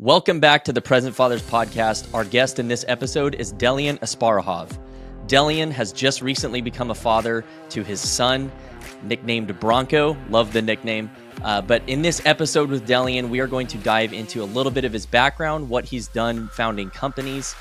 Welcome back to the Present Fathers podcast. Our guest in this episode is Delian Asparouhov. Delian has just recently become a father to his son, nicknamed Bronco. Love the nickname. But in this episode with Delian, we are going to dive into a little bit of his background, what he's done founding companies,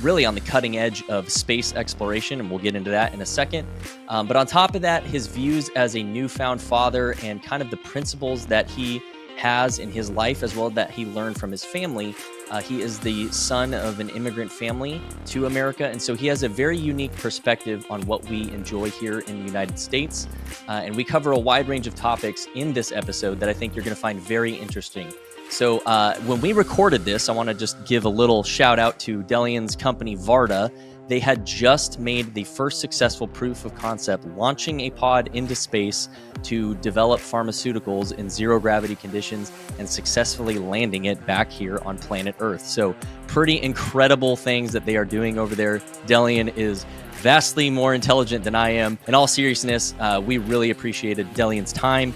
really on the cutting edge of space exploration, and we'll get into that in a second. But on top of that, his views as a newfound father and kind of the principles that he has in his life, as well that he learned from his family. He is the son of an immigrant family to America, and so he has a very unique perspective on what we enjoy here in the United States. And we cover a wide range of topics in this episode that I think you're going to find very interesting. So when we recorded this, I want to just give a little shout out to Delian's company, Varda. They had just made the first successful proof of concept, launching a pod into space to develop pharmaceuticals in zero gravity conditions and successfully landing it back here on planet Earth. So pretty incredible things that they are doing over there. Delian is vastly more intelligent than I am. In all seriousness, we really appreciated Delian's time,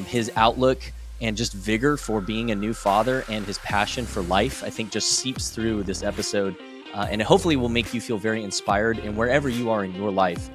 his outlook, and just vigor for being a new father, and his passion for life, I think, just seeps through this episode. And it hopefully will make you feel very inspired in wherever you are in your life.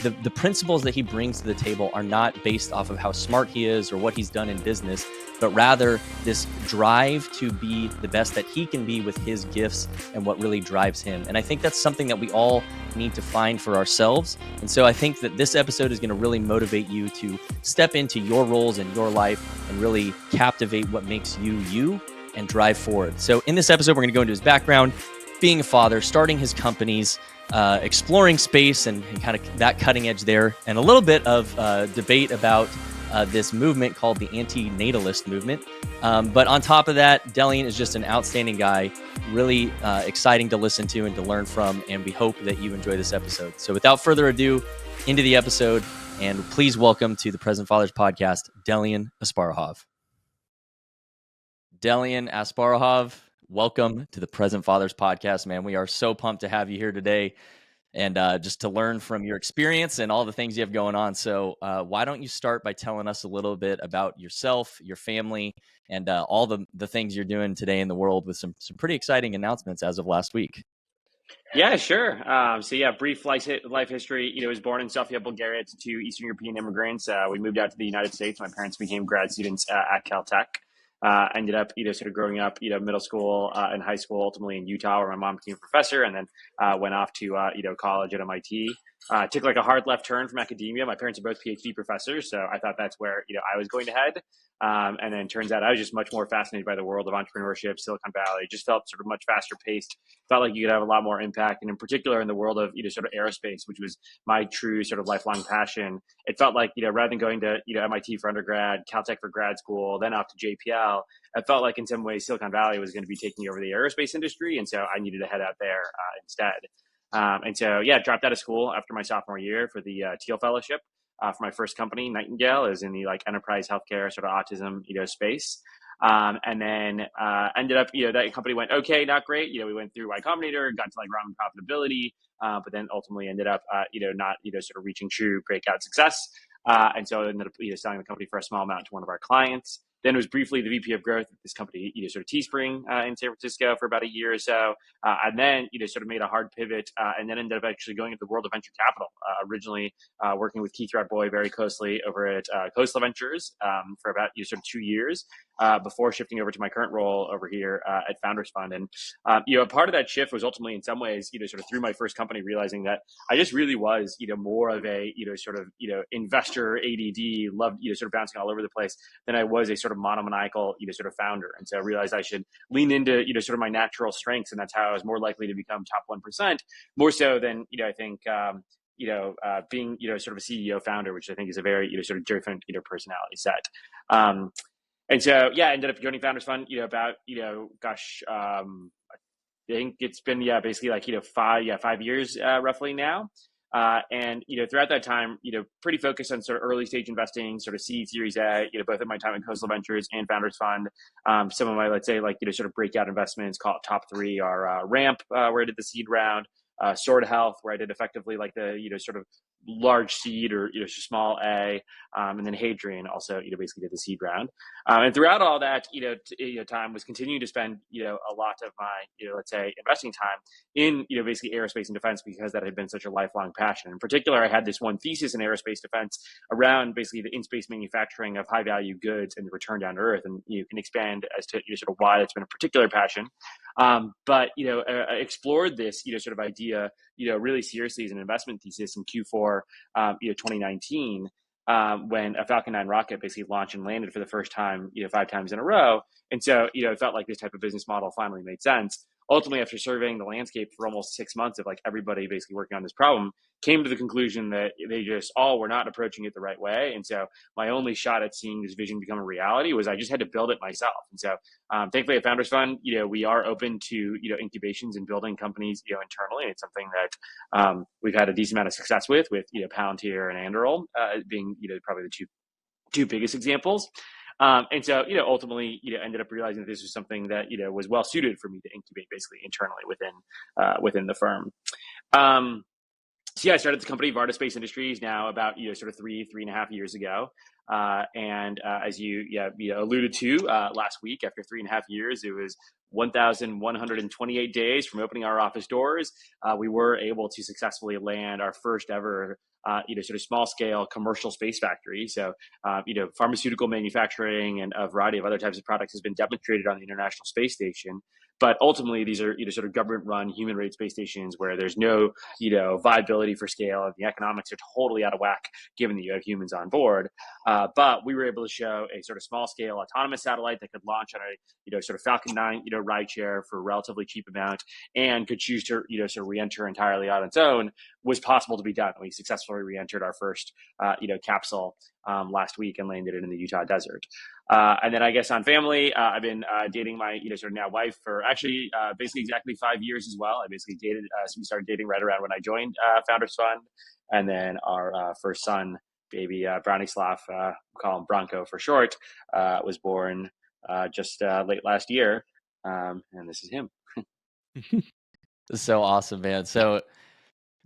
The principles that he brings to the table are not based off of how smart he is or what he's done in business, but rather this drive to be the best that he can be with his gifts and what really drives him. And I think that's something that we all need to find for ourselves. And so I think that this episode is going to really motivate you to step into your roles in your life and really captivate what makes you you and drive forward. So in this episode, we're going to go into his background, being a father, starting his companies, exploring space and kind of that cutting edge there, and a little bit of debate about this movement called the anti-natalist movement. But on top of that, Delian is just an outstanding guy, really exciting to listen to and to learn from, and we hope that you enjoy this episode. So without further ado, into the episode, and please welcome to the Present Fathers podcast, Delian Asparouhov. Delian Asparouhov, welcome to the Present Fathers podcast, man. We are so pumped to have you here today and just to learn from your experience and all the things you have going on. So why don't you start by telling us a little bit about yourself, your family, and all the things you're doing today in the world with some pretty exciting announcements as of last week. Yeah, sure. Brief life history. I was born in Sofia, Bulgaria, to two Eastern European immigrants. We moved out to the United States. My parents became grad students at Caltech. Ended up, sort of growing up, middle school and high school, ultimately in Utah, where my mom became a professor, and then went off to, college at MIT. Took like a hard left turn from academia. My parents are both PhD professors, so I thought that's where, I was going to head. And then turns out I was just much more fascinated by the world of entrepreneurship, Silicon Valley. It just felt sort of much faster paced. Felt like you could have a lot more impact, and in particular in the world of, sort of aerospace, which was my true sort of lifelong passion. It felt like, rather than going to, MIT for undergrad, Caltech for grad school, then off to JPL, it felt like in some ways Silicon Valley was going to be taking over the aerospace industry. And so I needed to head out there instead. Dropped out of school after my sophomore year for the Teal Fellowship for my first company, Nightingale, is in the like enterprise healthcare sort of autism, space. And then ended up, that company went okay, not great. We went through Y Combinator, got to like round profitability, but then ultimately ended up, not, sort of reaching true breakout success. And so I ended up, selling the company for a small amount to one of our clients. Then was briefly the VP of growth at this company, sort of Teespring in San Francisco for about a year or so. And then, sort of made a hard pivot and then ended up actually going into the world of venture capital, originally working with Keith Radboy very closely over at Coastal Ventures for about sort of 2 years before shifting over to my current role over here at Founders Fund. And, a part of that shift was ultimately in some ways, sort of through my first company, realizing that I just really was, more of a, sort of, investor ADD, loved, sort of bouncing all over the place than I was a sort of monomaniacal, sort of founder. And so I realized I should lean into, sort of my natural strengths. And that's how I was more likely to become top 1%, more so than, I think, being, sort of a CEO founder, which I think is a very, sort of different, personality set. And so, ended up joining Founders Fund, about, I think it's been, basically like, 5 years, roughly now. And throughout that time, pretty focused on sort of early stage investing, sort of seed, Series A, both at my time in Coastal Ventures and Founders Fund. Some of my, let's say, like, sort of breakout investments, call it top three, are Ramp, where I did the seed round, Sword Health, where I did effectively like the, sort of large seed or small A, and then Hadrian also basically did the seed round. And throughout all that time was continuing to spend a lot of my let's say investing time in basically aerospace and defense, because that had been such a lifelong passion. In particular, I had this one thesis in aerospace defense around basically the in-space manufacturing of high value goods and the return down to earth, and you can expand as to sort of why that's been a particular passion. But I explored this sort of idea really seriously as an investment thesis in Q4 2019, when a Falcon 9 rocket basically launched and landed for the first time 5 times in a row. And so it felt like this type of business model finally made sense. Ultimately, after surveying the landscape for almost 6 months of like everybody basically working on this problem, came to the conclusion that they just all were not approaching it the right way. And so my only shot at seeing this vision become a reality was I just had to build it myself. And so thankfully at Founders Fund, we are open to incubations and building companies internally. And it's something that we've had a decent amount of success with Palantir and Anduril being probably the two biggest examples. And so, ultimately, ended up realizing that this was something that, was well suited for me to incubate basically internally within the firm. So yeah, I started the company Varda Space Industries now about, sort of 3.5 years ago. And as you alluded to last week, after 3.5 years, it was 1,128 days from opening our office doors. We were able to successfully land our first ever sort of small scale commercial space factory. So, pharmaceutical manufacturing and a variety of other types of products has been demonstrated on the International Space Station. But ultimately, these are sort of government-run human-rated space stations where there's no viability for scale, and the economics are totally out of whack given that you have humans on board. But we were able to show a sort of small-scale autonomous satellite that could launch on a sort of Falcon 9 rideshare for a relatively cheap amount, and could choose to sort of re-enter entirely on its own, was possible to be done. We successfully re-entered our first capsule last week and landed it in the Utah desert. And then I guess on family, I've been dating my sort of now wife for actually basically exactly 5 years as well. I basically dated, so we started dating right around when I joined Founders Fund. And then our first son, baby Brownislav, we'll call him Bronco for short, was born just late last year. And this is him. This is so awesome, man. So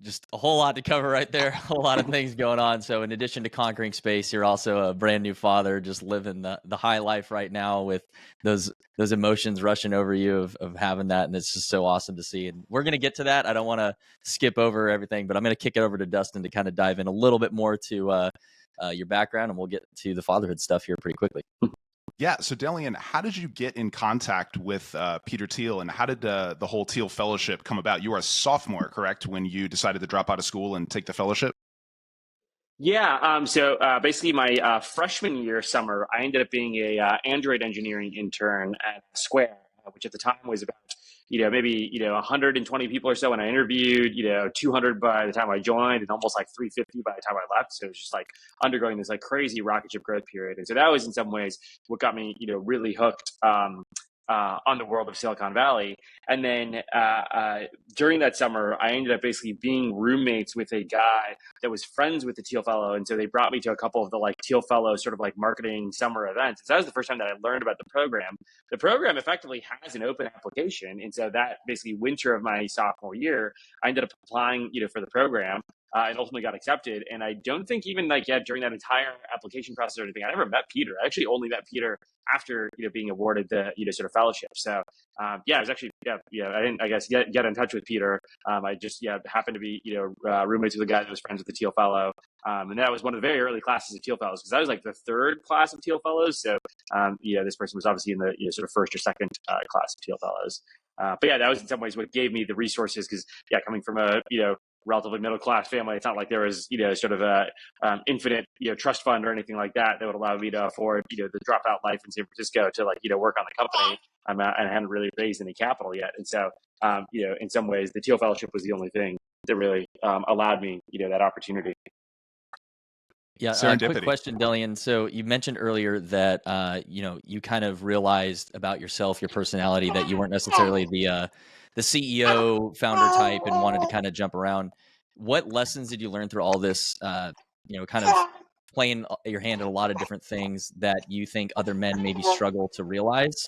just a whole lot to cover right there. A whole lot of things going on. So in addition to conquering space, you're also a brand new father, just living the high life right now with those emotions rushing over you of having that. And it's just so awesome to see. And we're going to get to that. I don't want to skip over everything, but I'm going to kick it over to Dustin to kind of dive in a little bit more to your background, and we'll get to the fatherhood stuff here pretty quickly. Yeah. So Delian, how did you get in contact with Peter Thiel, and how did the whole Teal Fellowship come about? You were a sophomore, correct, when you decided to drop out of school and take the fellowship? Yeah. So basically my freshman year summer, I ended up being a Android engineering intern at Square, which at the time was about maybe 120 people or so when I interviewed, 200 by the time I joined, and almost like 350 by the time I left. So it was just like undergoing this like crazy rocket ship growth period. And so that was in some ways what got me really hooked on the world of Silicon Valley. And then during that summer, I ended up basically being roommates with a guy that was friends with the Teal Fellow. And so they brought me to a couple of the like Teal Fellow sort of like marketing summer events. And so that was the first time that I learned about the program. The program effectively has an open application. And so that basically winter of my sophomore year, I ended up applying, for the program. And ultimately got accepted. And I don't think even like yet during that entire application process or anything, I never met Peter. I actually only met Peter after being awarded the sort of fellowship. So it was actually I didn't get in touch with Peter. I just happened to be roommates with a guy that was friends with the Teal Fellow. And that was one of the very early classes of Teal Fellows, because that was like the third class of Teal Fellows. So this person was obviously in the sort of first or second class of Teal Fellows. But yeah, that was in some ways what gave me the resources, because coming from a relatively middle class family, it's not like there was sort of a infinite trust fund or anything like that would allow me to afford the dropout life in San Francisco to like work on the company. And I hadn't really raised any capital yet, and so in some ways the Teal Fellowship was the only thing that really allowed me that opportunity. Yeah, quick question, Delian. So you mentioned earlier that you kind of realized about yourself, your personality, that you weren't necessarily the CEO founder type and wanted to kind of jump around. What lessons did you learn through all this, kind of playing your hand in a lot of different things that you think other men maybe struggle to realize?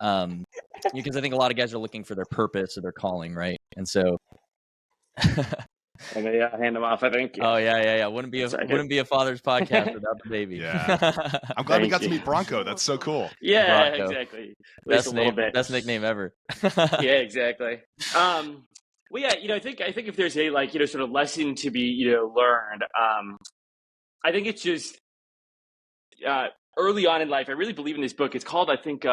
Because I think a lot of guys are looking for their purpose or their calling, right? And so And they hand them off, I think. Yeah. Oh yeah. Wouldn't be a father's podcast without the baby. Yeah. I'm glad we got to meet Bronco. That's so cool. Yeah, Bronco. exactly. At least a little bit. Best nickname ever. Yeah, exactly. Well, yeah, I think if there's a sort of lesson to be learned, I think it's just early on in life. I really believe in this book. It's called, I think,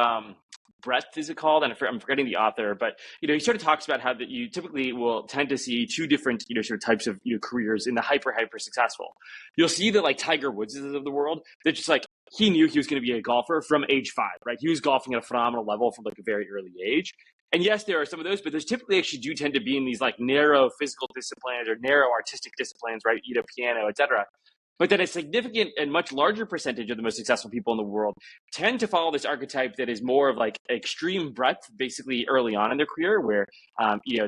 Breadth is it called? And I'm forgetting the author, but he sort of talks about how that you typically will tend to see two different sort of types of careers in the hyper successful. You'll see that like Tiger Woods of the world. They're just like, he knew he was going to be a golfer from age 5, right? He was golfing at a phenomenal level from like a very early age. And yes, there are some of those, but there's typically actually do tend to be in these like narrow physical disciplines or narrow artistic disciplines, right? Piano, etc. But then a significant and much larger percentage of the most successful people in the world tend to follow this archetype that is more of like extreme breadth, basically early on in their career, where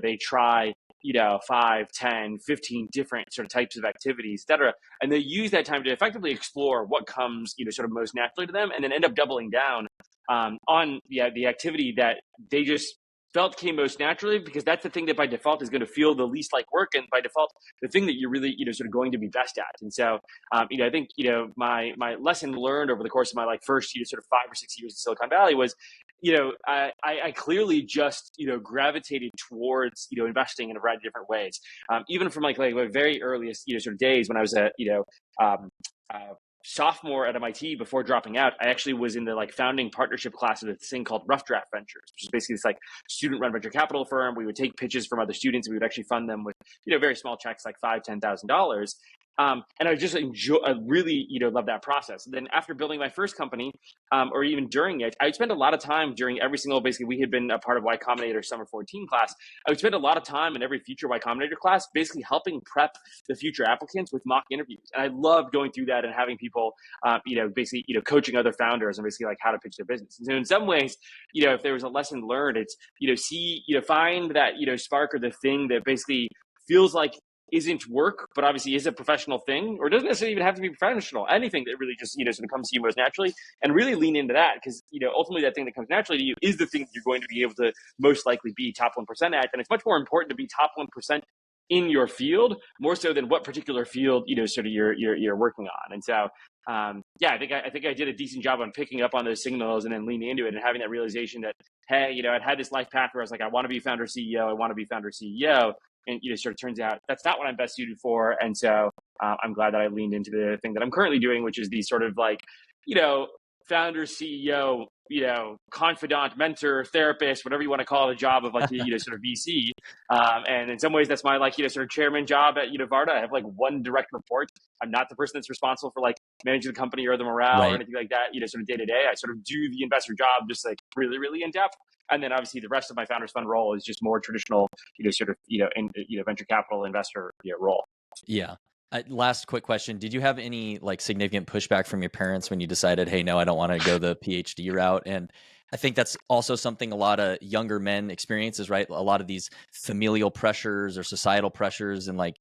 they try 5, 10, 15 different sort of types of activities, et cetera. And they use that time to effectively explore what comes sort of most naturally to them, and then end up doubling down on the activity that they just felt came most naturally, because that's the thing that by default is going to feel the least like work, and by default the thing that you're really sort of going to be best at. And so I think my lesson learned over the course of my like first sort of 5 or 6 years in Silicon Valley was I clearly just gravitated towards investing in a variety of different ways, even from like my very earliest sort of days when I was a sophomore at MIT. Before dropping out, I actually was in the like founding partnership class of this thing called Rough Draft Ventures, which is basically this like student-run venture capital firm. We would take pitches from other students, and we would actually fund them with very small checks, like $5,000-$10,000. And I just really love that process. And then after building my first company, or even during it, I would spend a lot of time during every single, basically we had been a part of Y Combinator Summer 14 class. I would spend a lot of time in every future Y Combinator class basically helping prep the future applicants with mock interviews. And I loved going through that and having people, basically, coaching other founders and basically like how to pitch their business. And so in some ways, if there was a lesson learned, it's, find that, spark or the thing that basically feels like isn't work, but obviously is a professional thing, or doesn't necessarily even have to be professional. Anything that really just sort of comes to you most naturally, and really lean into that, because ultimately that thing that comes naturally to you is the thing that you're going to be able to most likely be top 1% at, and it's much more important to be top 1% in your field more so than what particular field sort of you're working on. And so I think I did a decent job on picking up on those signals and then leaning into it and having that realization that, hey, I'd had this life path where I was like, I want to be founder CEO, I want to be founder CEO. And sort of turns out that's not what I'm best suited for. And so I'm glad that I leaned into the thing that I'm currently doing, which is the sort of like, founder, CEO, confidant, mentor, therapist, whatever you want to call it, a job of like, sort of VC. And in some ways that's my like, sort of chairman job at, Varda. I have like one direct report. I'm not the person that's responsible for like managing the company or the morale or anything like that, sort of day to day. I sort of do the investor job just like really, really in depth. And then obviously the rest of my founders fund role is just more traditional, sort of, venture capital investor role. Yeah. Last quick question. Did you have any like significant pushback from your parents when you decided, hey, no, I don't want to go the PhD route? And I think that's also something a lot of younger men experiences, right? A lot of these familial pressures or societal pressures, and like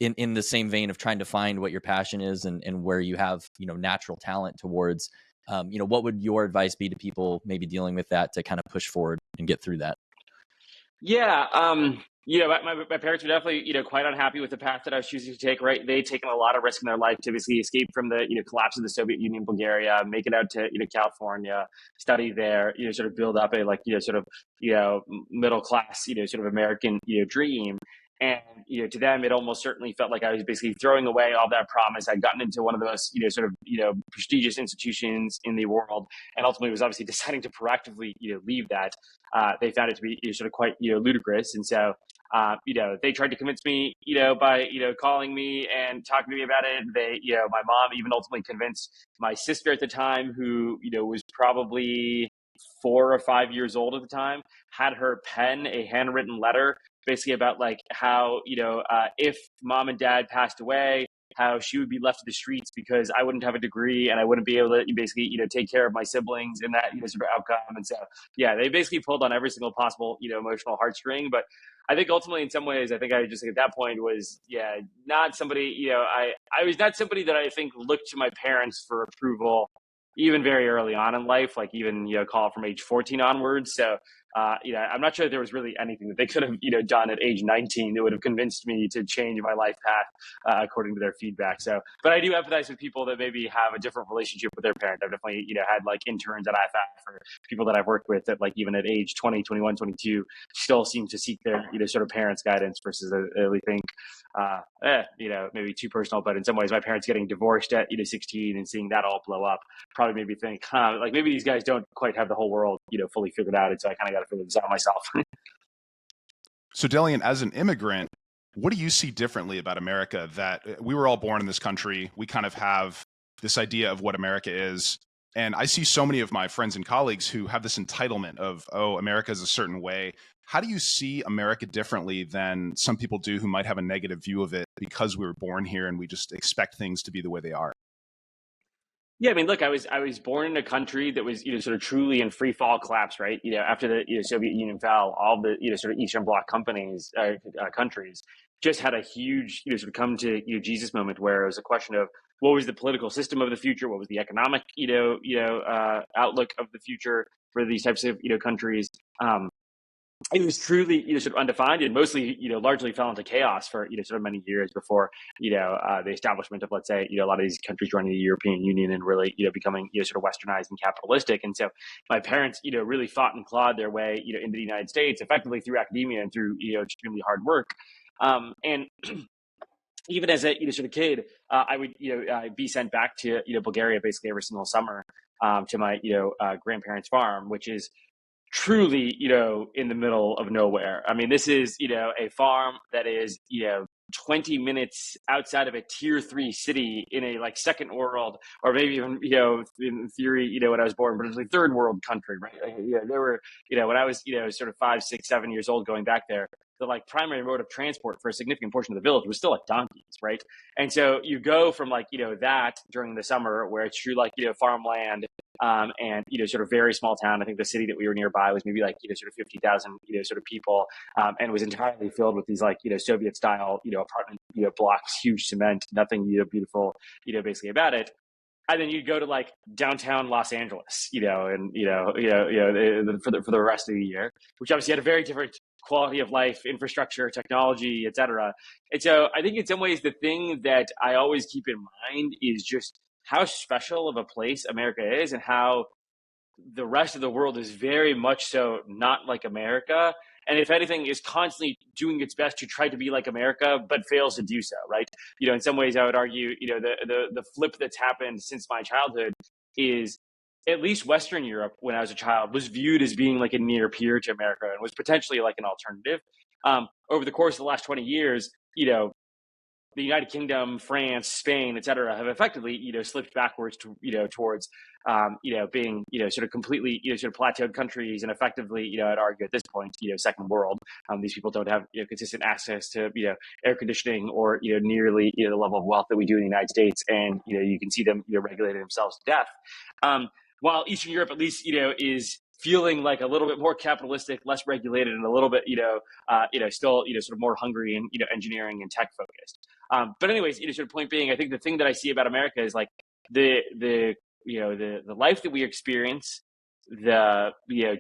in the same vein of trying to find what your passion is and where you have, natural talent towards. What would your advice be to people maybe dealing with that to kind of push forward and get through that? Yeah. My parents were definitely, quite unhappy with the path that I was choosing to take, right? They'd taken a lot of risk in their life to basically escape from the, collapse of the Soviet Union, Bulgaria, make it out to, California, study there, sort of build up a like, sort of, middle class, sort of American, dream. And, to them, it almost certainly felt like I was basically throwing away all that promise. I'd gotten into one of the most, sort of, prestigious institutions in the world, and ultimately was obviously deciding to proactively, leave that. They found it to be sort of quite, ludicrous. And so, they tried to convince me, by, calling me and talking to me about it. They, my mom even ultimately convinced my sister at the time, who, was probably 4 or 5 years old at the time, had her pen a handwritten letter basically about like how, if mom and dad passed away, how she would be left to the streets because I wouldn't have a degree and I wouldn't be able to basically, take care of my siblings in that, sort of outcome. And so, yeah, they basically pulled on every single possible, emotional heartstring. But I think ultimately in some ways, I think I just at that point was, not somebody, I was not somebody that I think looked to my parents for approval even very early on in life, like even, call from age 14 onwards. So I'm not sure there was really anything that they could have, done at age 19 that would have convinced me to change my life path according to their feedback. So, but I do empathize with people that maybe have a different relationship with their parent. I've definitely, had like interns at IFF or people that I've worked with that like even at age 20, 21, 22 still seem to seek their, sort of parents' guidance versus they think, maybe too personal, but in some ways my parents getting divorced at 16 and seeing that all blow up probably made me think, like maybe these guys don't quite have the whole world, fully figured out. And so I kind of got to figure this out myself. So Delian, as an immigrant, what do you see differently about America that we were all born in this country? We kind of have this idea of what America is. And I see so many of my friends and colleagues who have this entitlement of, oh, America is a certain way. How do you see America differently than some people do who might have a negative view of it because we were born here and we just expect things to be the way they are? Yeah, I mean, look, I was born in a country that was, sort of truly in free fall collapse, right? After the Soviet Union fell, all the sort of Eastern Bloc countries just had a huge sort of come to Jesus moment where it was a question of what was the political system of the future, what was the economic outlook of the future for these types of countries. It was truly sort of undefined and mostly largely fell into chaos for sort of many years before the establishment of, let's say, a lot of these countries joining the European Union and really becoming sort of westernized and capitalistic. And so my parents really fought and clawed their way into the United States effectively through academia and through extremely hard work. And even as a sort of kid, I would be sent back to Bulgaria basically every single summer to my grandparents' farm, which is truly, in the middle of nowhere. I mean, this is, a farm that is, 20 minutes outside of a tier 3 city in a like second world, or maybe even, in theory, when I was born, but it's like third world country, right? There were, when I was, sort of 5, 6, 7 years old going back there, the like primary mode of transport for a significant portion of the village was still like donkeys, right? And so you go from like, that during the summer where it's true, like, farmland, and sort of very small town. I think the city that we were nearby was maybe like sort of 50,000 sort of people, and was entirely filled with these like Soviet style apartment blocks, huge cement, nothing beautiful basically about it. And then you go to like downtown Los Angeles, and for the rest of the year, which obviously had a very different quality of life, infrastructure, technology, et cetera. And so I think in some ways the thing that I always keep in mind is just how special of a place America is and how the rest of the world is very much so not like America. And if anything, is constantly doing its best to try to be like America, but fails to do so, right? In some ways I would argue, the flip that's happened since my childhood is at least Western Europe, when I was a child, was viewed as being like a near peer to America and was potentially like an alternative. Over the course of the last 20 years, the United Kingdom, France, Spain, et cetera, have effectively, slipped backwards to, towards, being, sort of completely, sort of plateaued countries and effectively, I'd argue at this point, second world. These people don't have, consistent access to, air conditioning or, nearly, the level of wealth that we do in the United States. And, you can see them, regulating themselves to death. While Eastern Europe, at least, is feeling like a little bit more capitalistic, less regulated, and a little bit, still, sort of more hungry and, engineering and tech focused. But anyways, sort of point being, I think the thing that I see about America is like the life that we experience, the,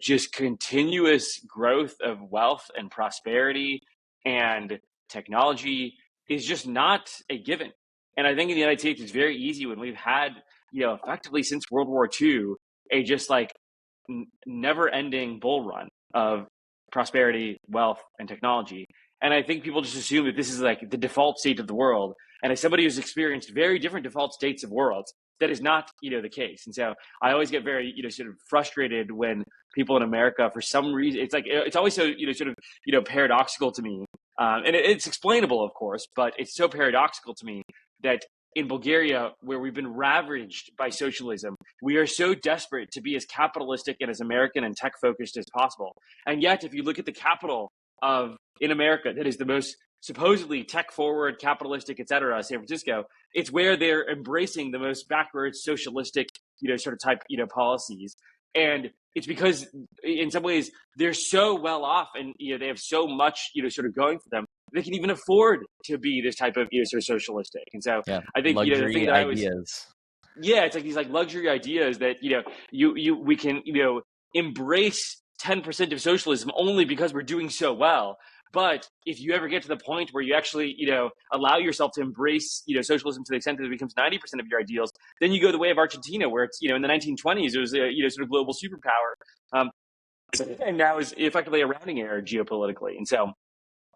just continuous growth of wealth and prosperity and technology is just not a given. And I think in the United States, it's very easy when we've had, effectively since World War II, a just like never-ending bull run of prosperity, wealth, and technology. And I think people just assume that this is like the default state of the world. And as somebody who's experienced very different default states of worlds, that is not, the case. And so I always get very, sort of frustrated when people in America, for some reason, it's like, it's always so, sort of, paradoxical to me. And it's explainable, of course, but it's so paradoxical to me that in Bulgaria, where we've been ravaged by socialism, we are so desperate to be as capitalistic and as American and tech focused as possible. And yet, if you look at the capital in America, that is the most supposedly tech forward, capitalistic, et cetera, San Francisco, it's where they're embracing the most backwards socialistic, sort of type, policies. And it's because in some ways they're so well off and, they have so much, sort of going for them. They can even afford to be this type of sort of socialistic. And so I think the thing that ideas. It's like these like luxury ideas that we can embrace 10% of socialism only because we're doing so well. But if you ever get to the point where you actually, allow yourself to embrace, socialism to the extent that it becomes 90% of your ideals, then you go the way of Argentina, where it's, in the 1920s, it was a, sort of global superpower. And now is effectively a rounding error geopolitically. And so,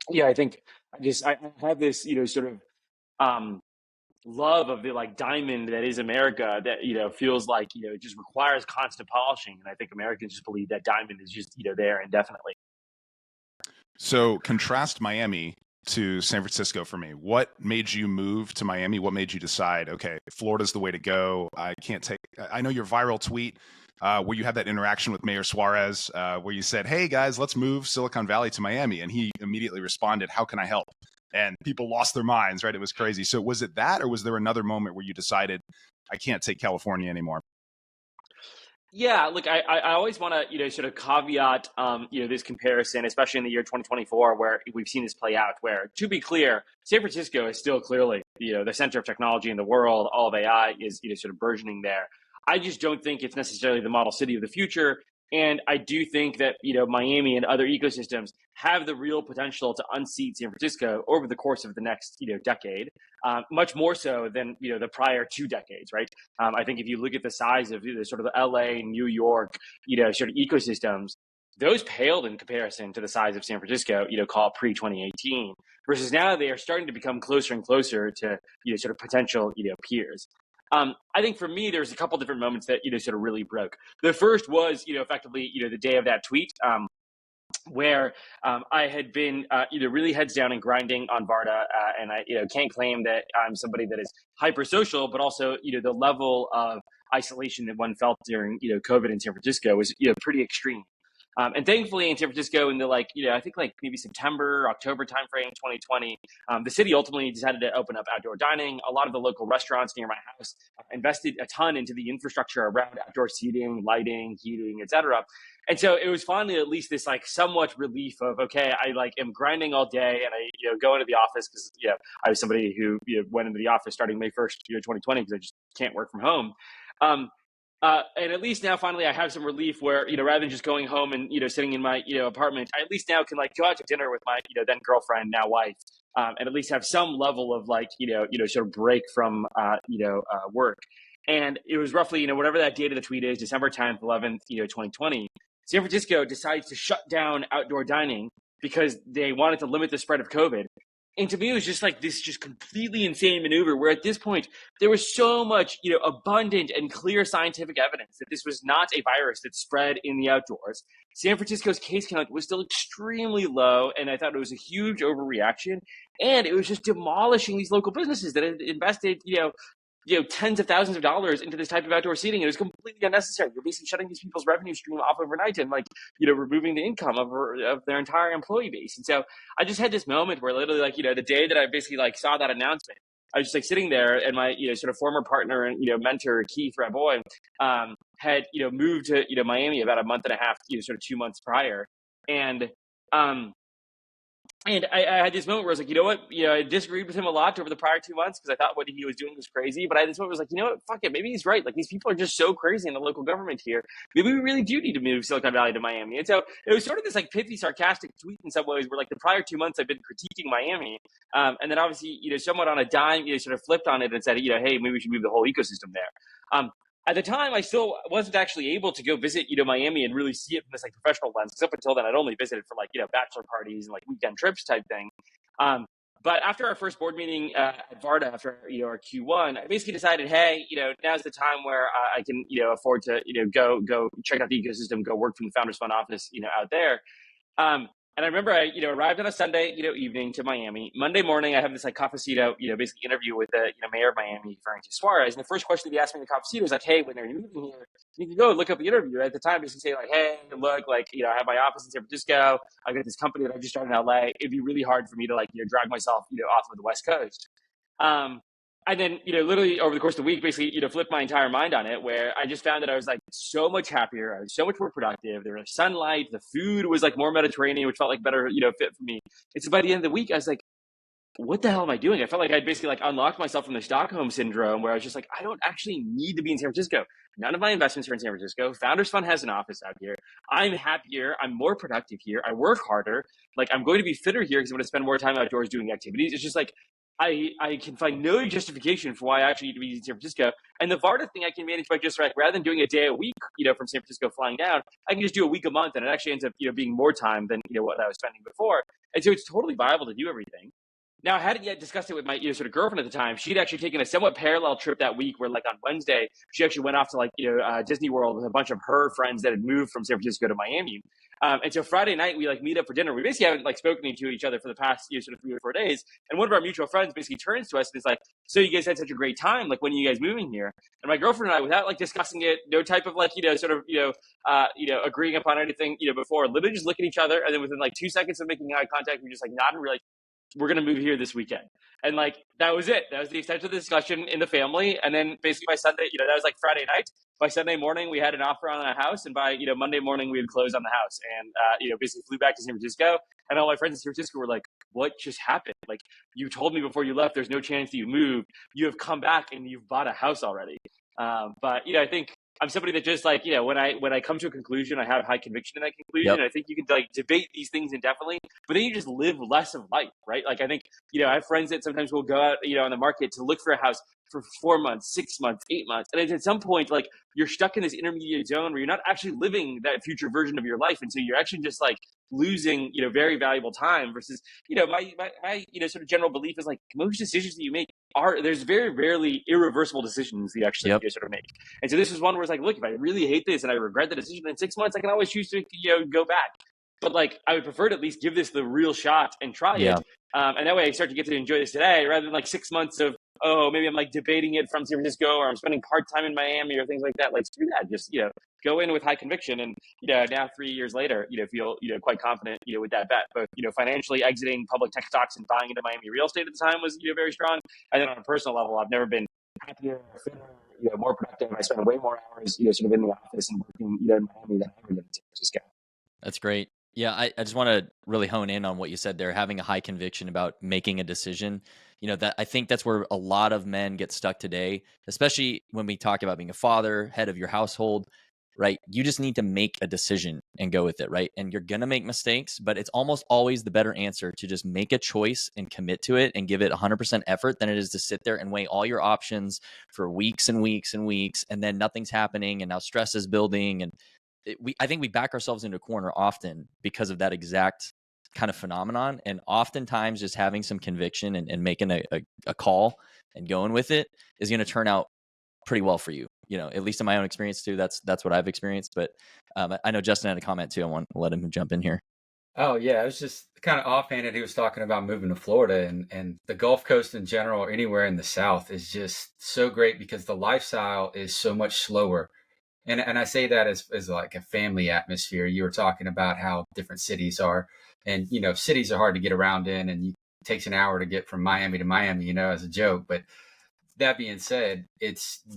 yeah, I think I have this, sort of, love of the like diamond that is America that feels like it just requires constant polishing, and I think Americans just believe that diamond is just there indefinitely. So contrast Miami to San Francisco for me. What made you move to Miami? What made you decide, okay, Florida's the way to go? I know your viral tweet where you had that interaction with Mayor Suarez where you said, hey guys, let's move Silicon Valley to Miami. And he immediately responded, how can I help? And people lost their minds, right? It was crazy. So was it that, or was there another moment where you decided, I can't take California anymore? Yeah, look, I always want to, sort of caveat, this comparison, especially in the year 2024, where we've seen this play out, where, to be clear, San Francisco is still clearly, the center of technology in the world. All of AI is, sort of burgeoning there. I just don't think it's necessarily the model city of the future. And I do think that, Miami and other ecosystems have the real potential to unseat San Francisco over the course of the next, decade, much more so than, the prior 2 decades, right? I think if you look at the size of the sort of LA, New York, sort of ecosystems, those paled in comparison to the size of San Francisco, call it pre-2018, versus now they are starting to become closer and closer to, sort of potential, peers. I think for me, there's a couple different moments that, sort of really broke. The first was, effectively, the day of that tweet, where I had been really heads down and grinding on Varda, and I can't claim that I'm somebody that is hyper social, but also the level of isolation that one felt during COVID in San Francisco was pretty extreme. And thankfully in San Francisco in the I think maybe September, October timeframe, 2020, the city ultimately decided to open up outdoor dining. A lot of the local restaurants near my house invested a ton into the infrastructure around outdoor seating, lighting, heating, etc. And so it was finally at least this somewhat relief of, okay, I am grinding all day, and I go into the office because I was somebody who went into the office starting May 1st, 2020, because I just can't work from home. And at least now, finally, I have some relief where, rather than just going home and, sitting in my, apartment, I at least now can go out to dinner with my, then girlfriend, now wife, and at least have some level of sort of break from, work. And it was roughly, whatever that date of the tweet is, December 10th, 11th, 2020, San Francisco decides to shut down outdoor dining because they wanted to limit the spread of COVID. And to me, it was just this just completely insane maneuver where at this point, there was so much, abundant and clear scientific evidence that this was not a virus that spread in the outdoors. San Francisco's case count was still extremely low, and I thought it was a huge overreaction. And it was just demolishing these local businesses that had invested, tens of thousands of dollars into this type of outdoor seating. It was completely unnecessary. You're basically shutting these people's revenue stream off overnight and removing the income of their entire employee base. And so I just had this moment where literally the day that I basically saw that announcement, I was just sitting there, and my sort of former partner and mentor Keith Raboy had moved to Miami about a month and a half, sort of 2 months prior, and I had this moment where I was like, you know what? I disagreed with him a lot over the prior 2 months because I thought what he was doing was crazy. But I had this moment where I was like, you know what? Fuck it. Maybe he's right. These people are just so crazy in the local government here. Maybe we really do need to move Silicon Valley to Miami. And so it was sort of this pithy, sarcastic tweet in some ways where the prior 2 months I've been critiquing Miami. And then obviously, somewhat on a dime, sort of flipped on it and said, hey, maybe we should move the whole ecosystem there. At the time, I still wasn't actually able to go visit, Miami and really see it from this professional lens. Because up until then, I'd only visited for bachelor parties and weekend trips type thing. But after our first board meeting at Varda, after our Q1, I basically decided, hey, now's the time where I can afford to go check out the ecosystem, go work from the Founders Fund office out there. And I remember I, arrived on a Sunday, evening to Miami. Monday morning, I have this cafecito, basically interview with the mayor of Miami, referring to Suarez. And the first question that he asked me in the cafecito was hey, when are you moving here? You can go look up the interview. At the time, basically say hey, look, I have my office in San Francisco. I got this company that I just started in LA. It'd be really hard for me to drag myself, off of the West Coast. And then, literally over the course of the week, basically, flipped my entire mind on it, where I just found that I was so much happier. I was so much more productive. There was sunlight. The food was more Mediterranean, which felt better, fit for me. And so by the end of the week, I was what the hell am I doing? I felt like I'd basically like unlocked myself from the Stockholm syndrome where I was just like, I don't actually need to be in San Francisco. None of my investments are in San Francisco. Founders Fund has an office out here. I'm happier. I'm more productive here. I work harder. Like I'm going to be fitter here because I'm going to spend more time outdoors doing activities. It's just like, I can find no justification for why I actually need to be in San Francisco. And the Varda thing I can manage by just like, rather than doing a day a week, from San Francisco flying down, I can just do a week a month. And it actually ends up, being more time than, what I was spending before. And so it's totally viable to do everything. Now, I hadn't yet discussed it with my sort of girlfriend at the time. She'd actually taken a somewhat parallel trip that week where, like, on Wednesday, she actually went off to, like, Disney World with a bunch of her friends that had moved from San Francisco to Miami. And so Friday night, we, like, meet up for dinner. We basically haven't, like, spoken to each other for the past, sort of 3 or 4 days. And one of our mutual friends basically turns to us and is like, so you guys had such a great time. Like, when are you guys moving here? And my girlfriend and I, without, like, discussing it, no type of, like, agreeing upon anything, before, literally just look at each other. And then within, like, 2 seconds of making eye contact, we just, like, nod and we're like, we're going to move here this weekend. And like, that was it. That was the extent of the discussion in the family. And then basically by Sunday, that was like Friday night. By Sunday morning, we had an offer on a house. And by, Monday morning, we had closed on the house and, basically flew back to San Francisco. And all my friends in San Francisco were like, what just happened? Like, you told me before you left, there's no chance that you moved. You have come back and you've bought a house already. But, I think I'm somebody that just like, when I come to a conclusion, I have high conviction in that conclusion. Yep. And I think you can like debate these things indefinitely, but then you just live less of life, right? Like I think, I have friends that sometimes will go out, on the market to look for a house for 4 months, 6 months, 8 months. And at some point, like you're stuck in this intermediate zone where you're not actually living that future version of your life. And so you're actually just like losing, very valuable time versus, my sort of general belief is like most decisions that you make there's very rarely irreversible decisions that you actually sort of make. And so this is one where it's like, look, if I really hate this and I regret the decision in 6 months, I can always choose to, go back. But like, I would prefer to at least give this the real shot and try it. And that way I start to get to enjoy this today rather than like 6 months of, oh, maybe I'm like debating it from San Francisco or I'm spending part time in Miami or things like that. Like screw that. Just, go in with high conviction. And, now 3 years later, feel, quite confident, with that bet. Both, financially exiting public tech stocks and buying into Miami real estate at the time was, very strong. And then on a personal level, I've never been happier, fitter, more productive. I spend way more hours, sort of in the office and working, in Miami than I ever did in San Francisco. That's great. Yeah, I just want to really hone in on what you said there, having a high conviction about making a decision. That I think that's where a lot of men get stuck today, especially when we talk about being a father, head of your household, right? You just need to make a decision and go with it, right? And you're going to make mistakes, but it's almost always the better answer to just make a choice and commit to it and give it 100% effort than it is to sit there and weigh all your options for weeks and weeks and weeks, and then nothing's happening, and now stress is building. And I think we back ourselves into a corner often because of that exact kind of phenomenon. And oftentimes just having some conviction and making a call and going with it is going to turn out pretty well for you. At least in my own experience too, that's what I've experienced. But I know Justin had a comment too. I want to let him jump in here. Oh yeah, it was just kind of offhanded. He was talking about moving to Florida and the Gulf Coast in general, or anywhere in the South, is just so great because the lifestyle is so much slower. And I say that as like a family atmosphere. You were talking about how different cities are, and cities are hard to get around in, and it takes an hour to get from Miami to Miami, as a joke. But that being said,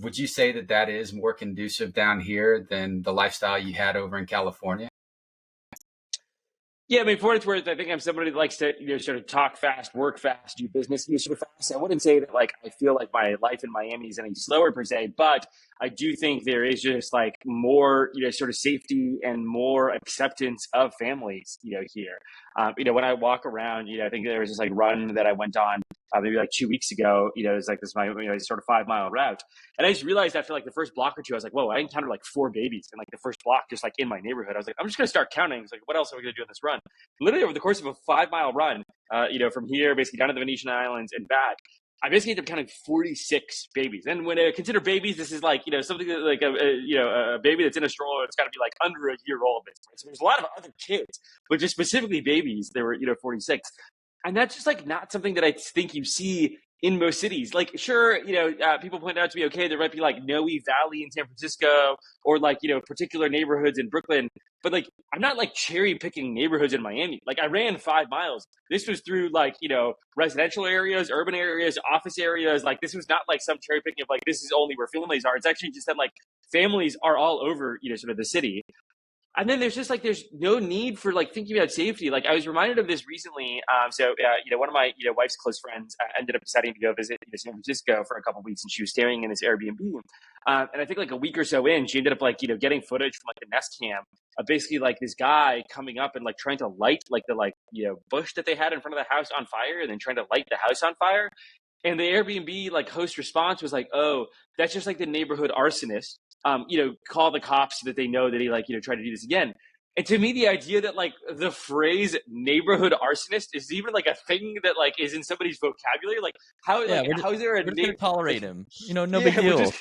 would you say that is more conducive down here than the lifestyle you had over in California? Yeah, I mean, for what it's worth, I think I'm somebody that likes to, sort of talk fast, work fast, do business, sort of fast. I wouldn't say that, like, I feel like my life in Miami is any slower per se, but I do think there is just like more, sort of safety and more acceptance of families, here. When I walk around, I think there was this like run that I went on maybe like 2 weeks ago, it was like this, my, sort of 5 mile route. And I just realized after like the first block or two, I was like, whoa, I encountered like 4 babies in like the first block, just like in my neighborhood. I was like, I'm just going to start counting. It's like, what else are we going to do on this run? Literally over the course of a 5 mile run, from here, basically down to the Venetian Islands and back, I basically ended up counting 46 babies. And when I consider babies, this is like, something that like a baby that's in a stroller, it's got to be like under a year old. So there's a lot of other kids, but just specifically babies, there were, 46. And that's just like not something that I think you see in most cities. Like, sure, people point out to me, okay, there might be like Noe Valley in San Francisco or like, particular neighborhoods in Brooklyn. But like, I'm not like cherry picking neighborhoods in Miami. Like I ran 5 miles. This was through like, residential areas, urban areas, office areas. Like this was not like some cherry picking of like, this is only where families are. It's actually just that like families are all over, sort of the city. And then there's just like, there's no need for like thinking about safety. Like I was reminded of this recently. One of my, wife's close friends ended up deciding to go visit San Francisco for a couple of weeks, and she was staying in this Airbnb. And I think like a week or so in, she ended up like, getting footage from like the Nest Cam of basically like this guy coming up and like trying to light like the bush that they had in front of the house on fire, and then trying to light the house on fire. And the Airbnb like host response was like, "Oh, that's just like the neighborhood arsonist. Call the cops so that they know that he tried to do this again." And to me, the idea that like the phrase neighborhood arsonist is even like a thing that like is in somebody's vocabulary, like how how is there a we're just gonna tolerate him? No Yeah, big deal.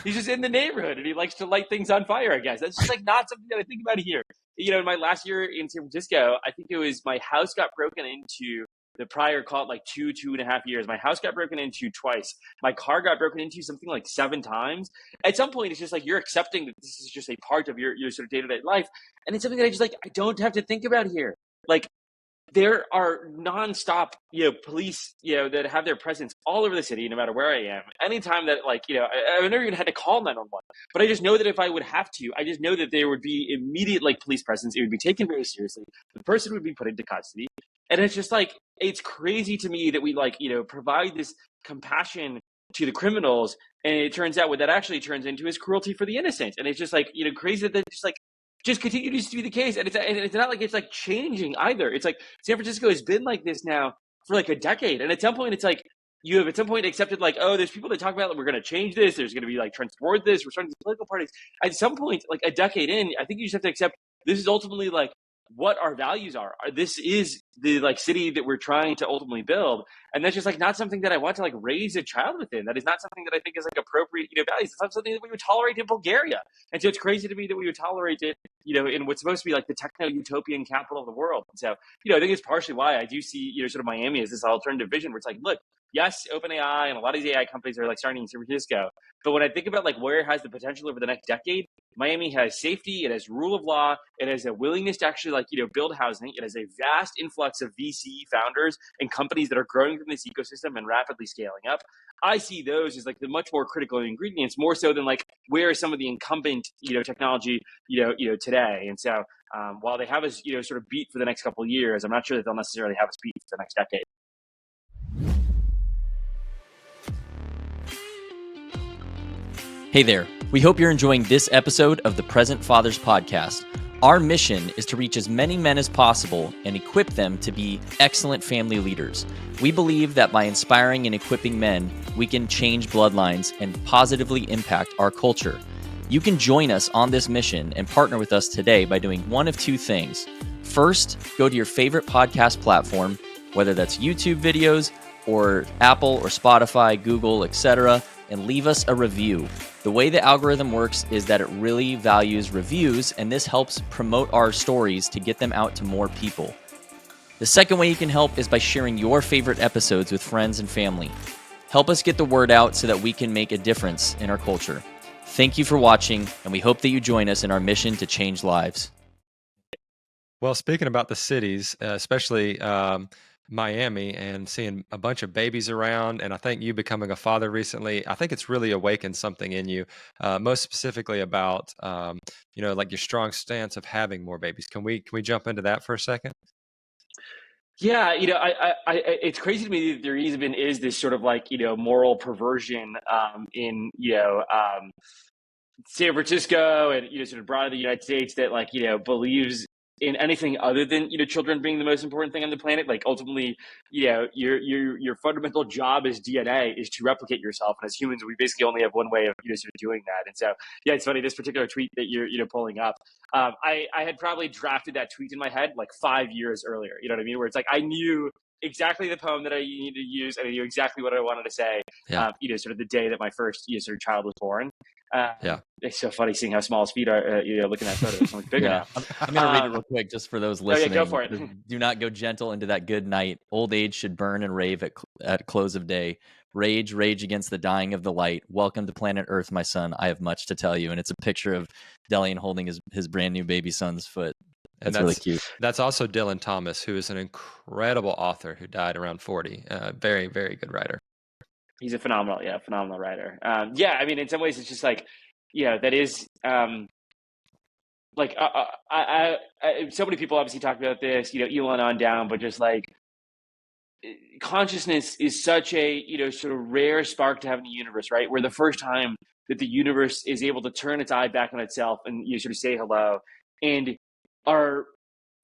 he's just in the neighborhood and he likes to light things on fire, I guess. That's just like not something that I think about here. In my last year in San Francisco, I think it was my house got broken into the prior, call it like 2.5 years. My house got broken into twice. My car got broken into something like 7 times. At some point, it's just like you're accepting that this is just a part of your sort of day-to-day life. And it's something that I don't have to think about here. Like, there are nonstop, police, that have their presence all over the city, no matter where I am. Anytime that, I've never even had to call 911, but I just know that if I would have to, I just know that there would be immediate, police presence. It would be taken very seriously. The person would be put into custody. And it's just it's crazy to me that we provide this compassion to the criminals. And it turns out what that actually turns into is cruelty for the innocent. And it's just crazy that just continues to be the case. And it's not like it's changing either. It's like San Francisco has been like this now for a decade. And at some point, it's you have at some point accepted oh, there's people that talk about we're going to change this. There's going to be trends toward this. We're starting these political parties. At some point, a decade in, I think you just have to accept this is ultimately what our values are. This is the city that we're trying to ultimately build. And that's just not something that I want to raise a child within. That is not something that I think is appropriate, values. It's not something that we would tolerate in Bulgaria. And so it's crazy to me that we would tolerate it, in what's supposed to be the techno-utopian capital of the world. And so, I think it's partially why I do see, sort of Miami as this alternative vision where it's look, yes, OpenAI and a lot of these AI companies are starting in San Francisco. But when I think about where it has the potential over the next decade, Miami has safety, it has rule of law, it has a willingness to actually build housing, it has a vast influx of VC founders and companies that are growing from this ecosystem and rapidly scaling up. I see those as the much more critical ingredients, more so than where is some of the incumbent technology today. And so while they have us sort of beat for the next couple of years, I'm not sure that they'll necessarily have us beat for the next decade. Hey there. We hope you're enjoying this episode of the Present Fathers Podcast. Our mission is to reach as many men as possible and equip them to be excellent family leaders. We believe that by inspiring and equipping men, we can change bloodlines and positively impact our culture. You can join us on this mission and partner with us today by doing one of 2 things. First, go to your favorite podcast platform, whether that's YouTube videos or Apple or Spotify, Google, etc., and leave us a review. The way the algorithm works is that it really values reviews, and this helps promote our stories to get them out to more people. The second way you can help is by sharing your favorite episodes with friends and family. Help us get the word out so that we can make a difference in our culture. Thank you for watching, and we hope that you join us in our mission to change lives. Well, speaking about the cities, especially Miami, and seeing a bunch of babies around, and I think you becoming a father recently, I think it's really awakened something in you, most specifically about, your strong stance of having more babies. Can we jump into that for a second? Yeah, I it's crazy to me that there even is this sort of moral perversion in San Francisco and sort of broader the United States that believes in anything other than children being the most important thing on the planet. Ultimately, your fundamental job as DNA is to replicate yourself, and as humans, we basically only have one way of sort of doing that. And so, yeah, it's funny, this particular tweet that you're pulling up. I had probably drafted that tweet in my head 5 years earlier. You know what I mean? Where it's I knew exactly the poem that I needed to use, and I knew exactly what I wanted to say. Yeah. Sort of the day that my first sort of child was born. Yeah. It's so funny seeing how small his feet are, looking at photos. So much bigger now. I'm going to read it real quick just for those listening. Go for it. Do not go gentle into that good night. Old age should burn and rave at close of day. Rage against the dying of the light. Welcome to planet Earth, my son. I have much to tell you. And it's a picture of Delian holding his brand new baby son's foot. That's really cute. That's also Dylan Thomas, who is an incredible author who died around 40. Very, very good writer. He's a phenomenal writer. I mean, in some ways, it's just that is like so many people obviously talk about this, Elon on down, but just like consciousness is such a sort of rare spark to have in the universe, right? Where the first time that the universe is able to turn its eye back on itself and sort of say hello, and our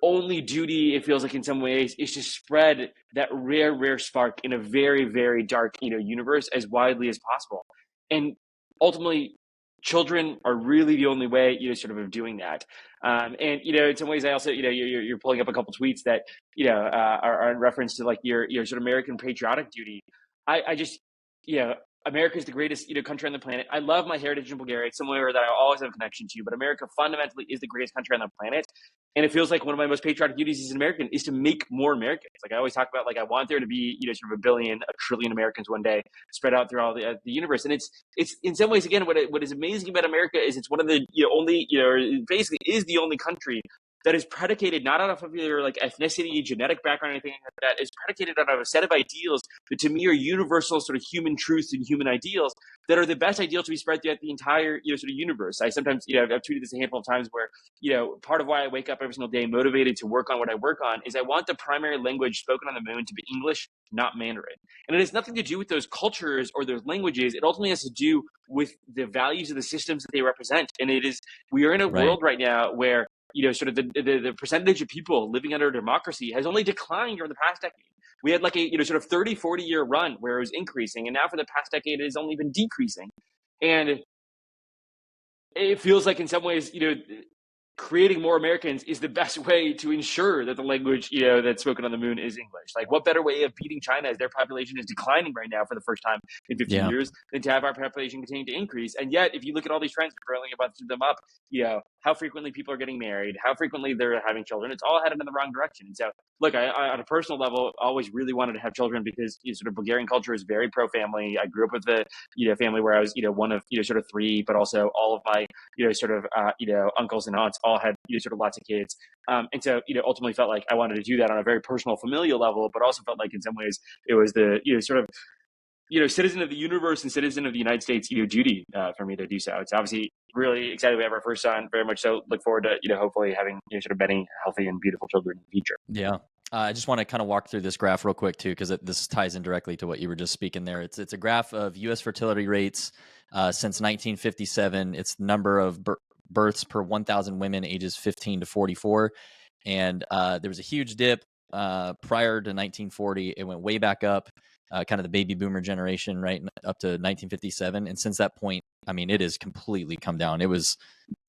only duty, it feels like in some ways, is to spread that rare spark in a very, very dark universe as widely as possible. And ultimately, children are really the only way sort of doing that. And in some ways, I also you're pulling up a couple tweets that are in reference to like your sort of American patriotic duty. I just America is the greatest country on the planet. I love my heritage in Bulgaria. It's somewhere that I always have a connection to. But America fundamentally is the greatest country on the planet. And it feels like one of my most patriotic duties as an American is to make more Americans. Like I always talk about, like I want there to be sort of a billion, a trillion Americans one day spread out through all the universe. And it's in some ways, again, what is amazing about America is it's one of the only basically is the only country that is predicated not off of your like ethnicity, genetic background, or anything like that. Is predicated on a set of ideals that to me are universal sort of human truths and human ideals that are the best ideals to be spread throughout the entire sort of universe. I sometimes I've tweeted this a handful of times where part of why I wake up every single day motivated to work on what I work on is I want the primary language spoken on the moon to be English, not Mandarin. And it has nothing to do with those cultures or those languages. It ultimately has to do with the values of the systems that they represent. And we are in a world right now where sort of the percentage of people living under a democracy has only declined over the past decade. We had like a sort of 30, 40-year run where it was increasing, and now for the past decade it has only been decreasing. And it feels like in some ways, creating more Americans is the best way to ensure that the language, that's spoken on the moon is English. Like what better way of beating China as their population is declining right now for the first time in 15 years than to have our population continue to increase. And yet, if you look at all these trends, currently about them up, how frequently people are getting married, how frequently they're having children, it's all headed in the wrong direction. And so, look, I on a personal level, always really wanted to have children because sort of Bulgarian culture is very pro-family. I grew up with a family where I was one of sort of three, but also all of my sort of uncles and aunts all had sort of lots of kids, and so ultimately felt like I wanted to do that on a very personal, familial level, but also felt like in some ways it was the sort of citizen of the universe and citizen of the United States duty for me to do so. It's obviously really excited we have our first son. Very much so. Look forward to hopefully having sort of many healthy and beautiful children in the future. Yeah. I just want to kind of walk through this graph real quick too, because this ties in directly to what you were just speaking there. It's a graph of U.S. fertility rates since 1957. It's the number of births per 1,000 women ages 15 to 44. And there was a huge dip prior to 1940. It went way back up, kind of the baby boomer generation, right, up to 1957. And since that point, I mean, it has completely come down. It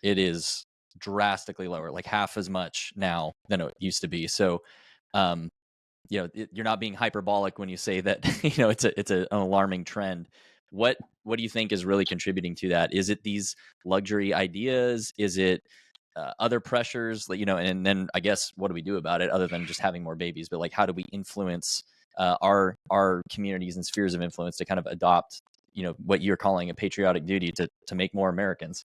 is drastically lower, like half as much now than it used to be. So, you're not being hyperbolic when you say that, it's an alarming trend. What do you think is really contributing to that? Is it these luxury ideas? Is it other pressures? And then I guess what do we do about it other than just having more babies? But like, how do we influence our communities and spheres of influence to kind of adopt, what you're calling a patriotic duty to make more Americans?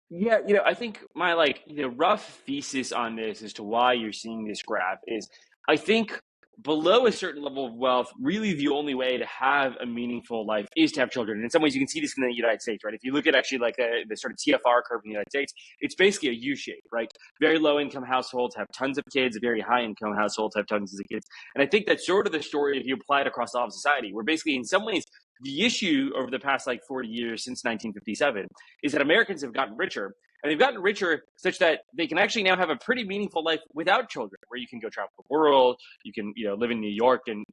Yeah, I think my rough thesis on this as to why you're seeing this graph is I think below a certain level of wealth, really the only way to have a meaningful life is to have children. And in some ways, you can see this in the United States, right? If you look at actually like the sort of TFR curve in the United States, it's basically a U shape, right? Very low income households have tons of kids, very high income households have tons of kids. And I think that's sort of the story if you apply it across all of society, where basically in some ways, the issue over the past 40 years since 1957 is that Americans have gotten richer. And they've gotten richer such that they can actually now have a pretty meaningful life without children, where you can go travel the world, you can live in New York and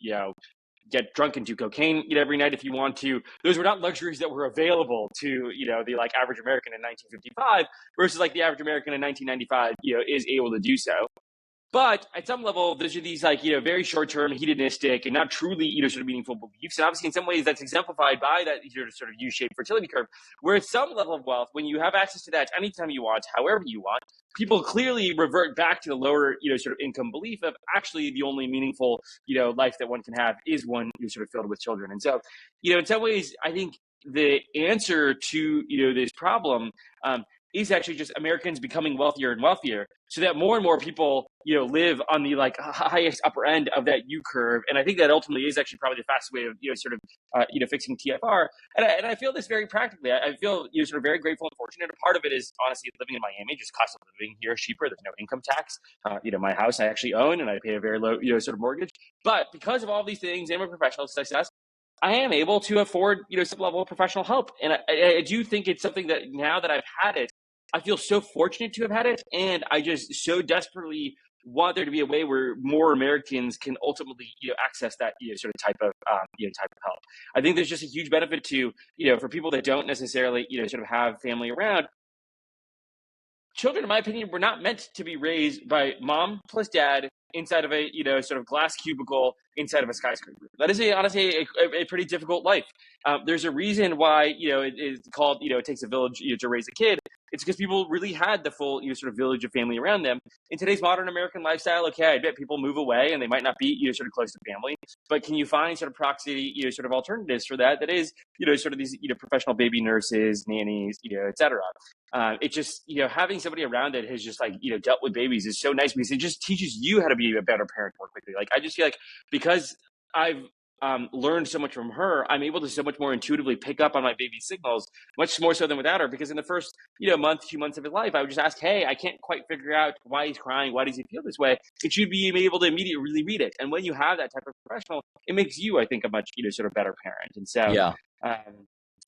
get drunk and do cocaine every night if you want to. Those were not luxuries that were available to the average American in 1955 versus the average American in 1995 is able to do so. But at some level, those are these very short-term, hedonistic, and not truly sort of meaningful beliefs. And obviously, in some ways, that's exemplified by that sort of U-shaped fertility curve. Where at some level of wealth, when you have access to that anytime you want, however you want, people clearly revert back to the lower sort of income belief of actually the only meaningful life that one can have is one sort of filled with children. And so in some ways, I think the answer to this problem is actually just Americans becoming wealthier and wealthier, so that more and more people, live on the like highest upper end of that U curve. And I think that ultimately is actually probably the fastest way of, fixing TFR. And I feel this very practically. I feel, sort of very grateful and fortunate. And part of it is honestly living in Miami, just cost of living here is cheaper. There's no income tax. My house I actually own and I pay a very low, sort of mortgage. But because of all these things and my professional success, I am able to afford, some level of professional help. And I do think it's something that now that I've had it, I feel so fortunate to have had it. And I just so desperately want there to be a way where more Americans can ultimately, access that, sort of type of help. I think there's just a huge benefit to, for people that don't necessarily, sort of have family around. Children, in my opinion, were not meant to be raised by mom plus dad inside of a, sort of glass cubicle inside of a skyscraper. That is honestly a pretty difficult life. There's a reason why, it is called, it takes a village, to raise a kid. It's because people really had the full, sort of village of family around them. In today's modern American lifestyle, okay, I bet people move away and they might not be, sort of close to family. But can you find sort of proxy, sort of alternatives for that? That is, sort of these, professional baby nurses, nannies, et cetera. It just, having somebody around that has just like, dealt with babies is so nice because it just teaches you how to be a better parent more quickly. Like, I just feel like because I've learned so much from her, I'm able to so much more intuitively pick up on my baby's signals, much more so than without her. Because in the first, month, 2 months of his life, I would just ask, hey, I can't quite figure out why he's crying. Why does he feel this way? It should be able to immediately really read it. And when you have that type of professional, it makes you, I think, a much, sort of better parent. And so, Yeah.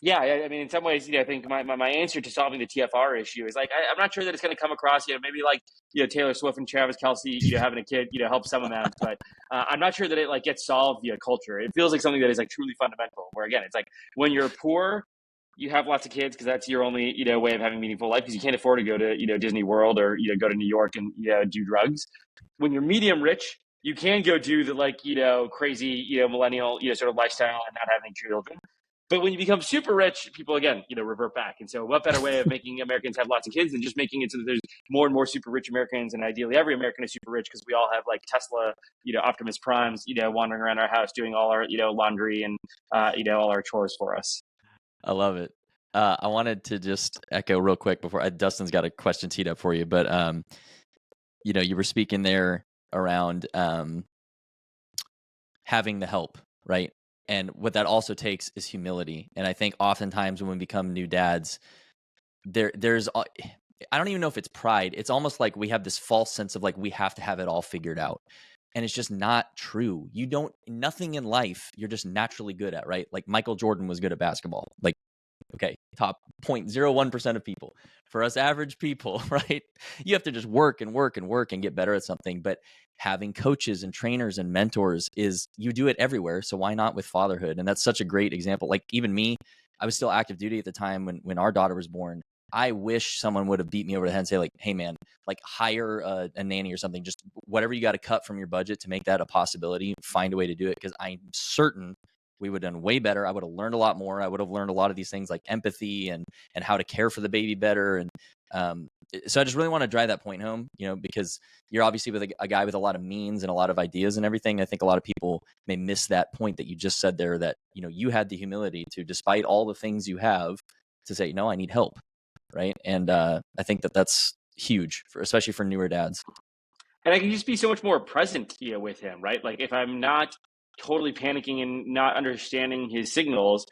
yeah, I mean, in some ways, I think my answer to solving the TFR issue is like, I'm not sure that it's going to come across, maybe like, Taylor Swift and Travis Kelce, having a kid, help some amount, but I'm not sure that it like gets solved via culture. It feels like something that is like truly fundamental, where again, it's like when you're poor, you have lots of kids because that's your only, way of having meaningful life because you can't afford to go to, Disney World or, go to New York and, do drugs. When you're medium rich, you can go do the like, crazy, millennial, sort of lifestyle and not having children. But when you become super rich, people again, revert back. And so, what better way of making Americans have lots of kids than just making it so that there's more and more super rich Americans, and ideally every American is super rich because we all have like Tesla, Optimus Primes, wandering around our house doing all our, laundry and, all our chores for us. I love it. I wanted to just echo real quick before Dustin's got a question teed up for you, but you were speaking there around having the help, right? And what that also takes is humility. And I think oftentimes when we become new dads, there's I don't even know if it's pride. It's almost like we have this false sense of like we have to have it all figured out. And it's just not true. You don't, nothing in life you're just naturally good at, right? Like Michael Jordan was good at basketball. Like, okay, top 0.01% of people. For us average people, right? You have to just work and work and work and get better at something. But having coaches and trainers and mentors is, you do it everywhere. So why not with fatherhood? And that's such a great example. Like even me, I was still active duty at the time when our daughter was born. I wish someone would have beat me over the head and say like, hey man, like hire a nanny or something, just whatever you got to cut from your budget to make that a possibility, find a way to do it. Because I'm certain we would have done way better. I would have learned a lot more. I would have learned a lot of these things like empathy and how to care for the baby better. And so I just really want to drive that point home, because you're obviously with a guy with a lot of means and a lot of ideas and everything. I think a lot of people may miss that point that you just said there, that, you had the humility to, despite all the things you have, to say, no, I need help. Right. And I think that's huge, especially for newer dads. And I can just be so much more present with him, right? Like if I'm not totally panicking and not understanding his signals,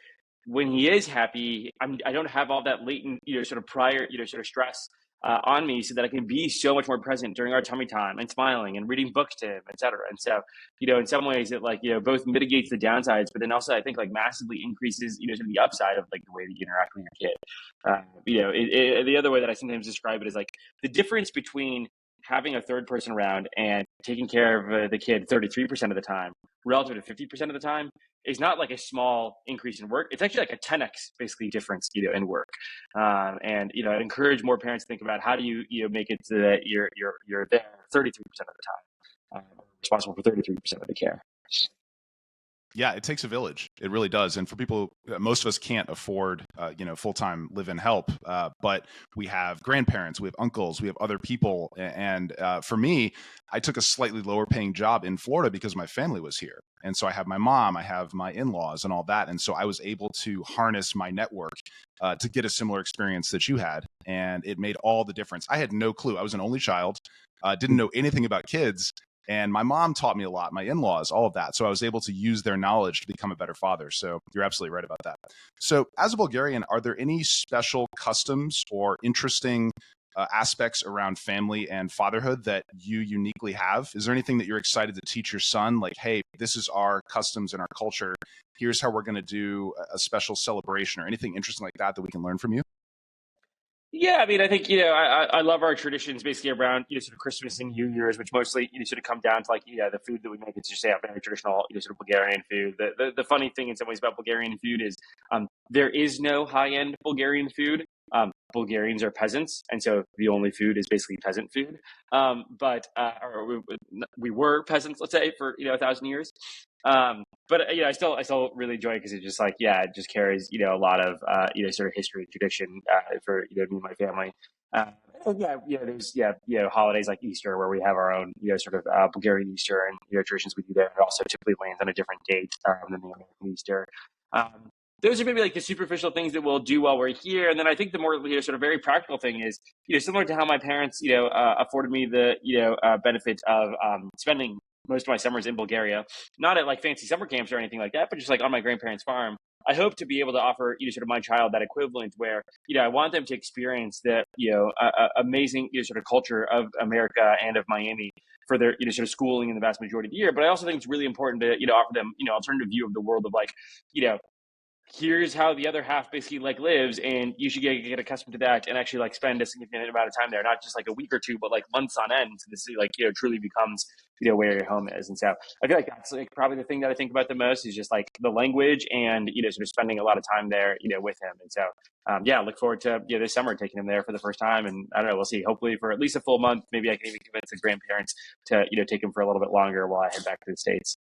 when he is happy, I don't have all that latent, sort of prior, sort of stress on me, so that I can be so much more present during our tummy time and smiling and reading books to him, et cetera. And so, in some ways it like, both mitigates the downsides, but then also I think like massively increases, sort of the upside of like the way that you interact with your kid. The other way that I sometimes describe it is like the difference between having a third person around and taking care of the kid 33% of the time relative to 50% of the time is not like a small increase in work. It's actually like a 10x basically difference, in work. And I encourage more parents to think about how do you, make it so that you're there 33% of the time, responsible for 33% of the care. Yeah, it takes a village. It really does. And for people, most of us can't afford, full-time live-in help. But we have grandparents, we have uncles, we have other people. And for me, I took a slightly lower-paying job in Florida because my family was here. And so I have my mom, I have my in-laws, and all that. And so I was able to harness my network to get a similar experience that you had, and it made all the difference. I had no clue. I was an only child, didn't know anything about kids. And my mom taught me a lot, my in-laws, all of that. So I was able to use their knowledge to become a better father. So you're absolutely right about that. So as a Bulgarian, are there any special customs or interesting aspects around family and fatherhood that you uniquely have? Is there anything that you're excited to teach your son? Like, hey, this is our customs and our culture. Here's how we're going to do a special celebration, or anything interesting like that we can learn from you? Yeah, I mean, I think, I love our traditions basically around, sort of Christmas and New Year's, which mostly, sort of come down to like, the food that we make. It's just, very traditional, sort of Bulgarian food. The funny thing in some ways about Bulgarian food is there is no high-end Bulgarian food. Bulgarians are peasants, and so the only food is basically peasant food. Or we were peasants, let's say, for 1,000 years. But I still really enjoy it because it just it just carries a lot of sort of history and tradition for me and my family. And there's holidays like Easter where we have our own sort of Bulgarian Easter and traditions we do there. It also typically lands on a different date than the American Easter. Those are maybe like the superficial things that we'll do while we're here. And then I think the more sort of very practical thing is, similar to how my parents, afforded me the, benefit of spending most of my summers in Bulgaria, not at like fancy summer camps or anything like that, but just like on my grandparents' farm. I hope to be able to offer, sort of my child that equivalent where, I want them to experience the, amazing, sort of culture of America and of Miami for their, sort of schooling in the vast majority of the year. But I also think it's really important to, offer them, alternative view of the world of like, here's how the other half basically like lives, and you should get accustomed to that and actually like spend a significant amount of time there, not just like a week or two, but like months on end, so this like truly becomes where your home is. And so I feel like that's like probably the thing that I think about the most is just like the language and sort of spending a lot of time there with him. And so I look forward to this summer taking him there for the first time, and I don't know, we'll see, hopefully for at least a full month. Maybe I can even convince the grandparents to take him for a little bit longer while I head back to the States.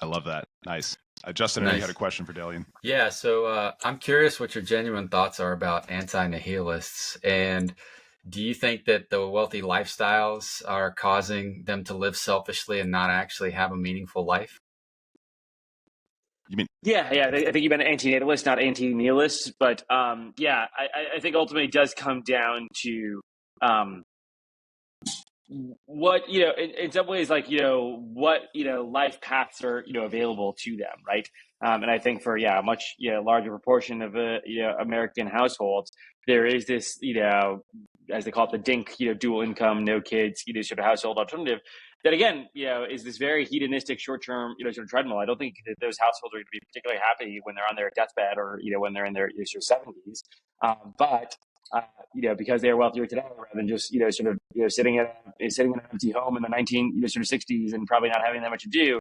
I love that. Nice. Justin, I know you had a question for Delian. Yeah, so I'm curious what your genuine thoughts are about anti-nihilists, and do you think that the wealthy lifestyles are causing them to live selfishly and not actually have a meaningful life? You mean? Yeah. I think you meant anti-natalist, not anti-nihilist. But I think ultimately it does come down to what in some ways, like what life paths are available to them, right? And I think for a much larger proportion of American households, there is this as they call it, the DINK, dual income, no kids, sort of household alternative that again is this very hedonistic short-term sort of treadmill. I don't think that those households are going to be particularly happy when they're on their deathbed or when they're in their sort of 70s, but because they are wealthier today, rather than just sort of sitting in an empty home in the 1960s and probably not having that much to do,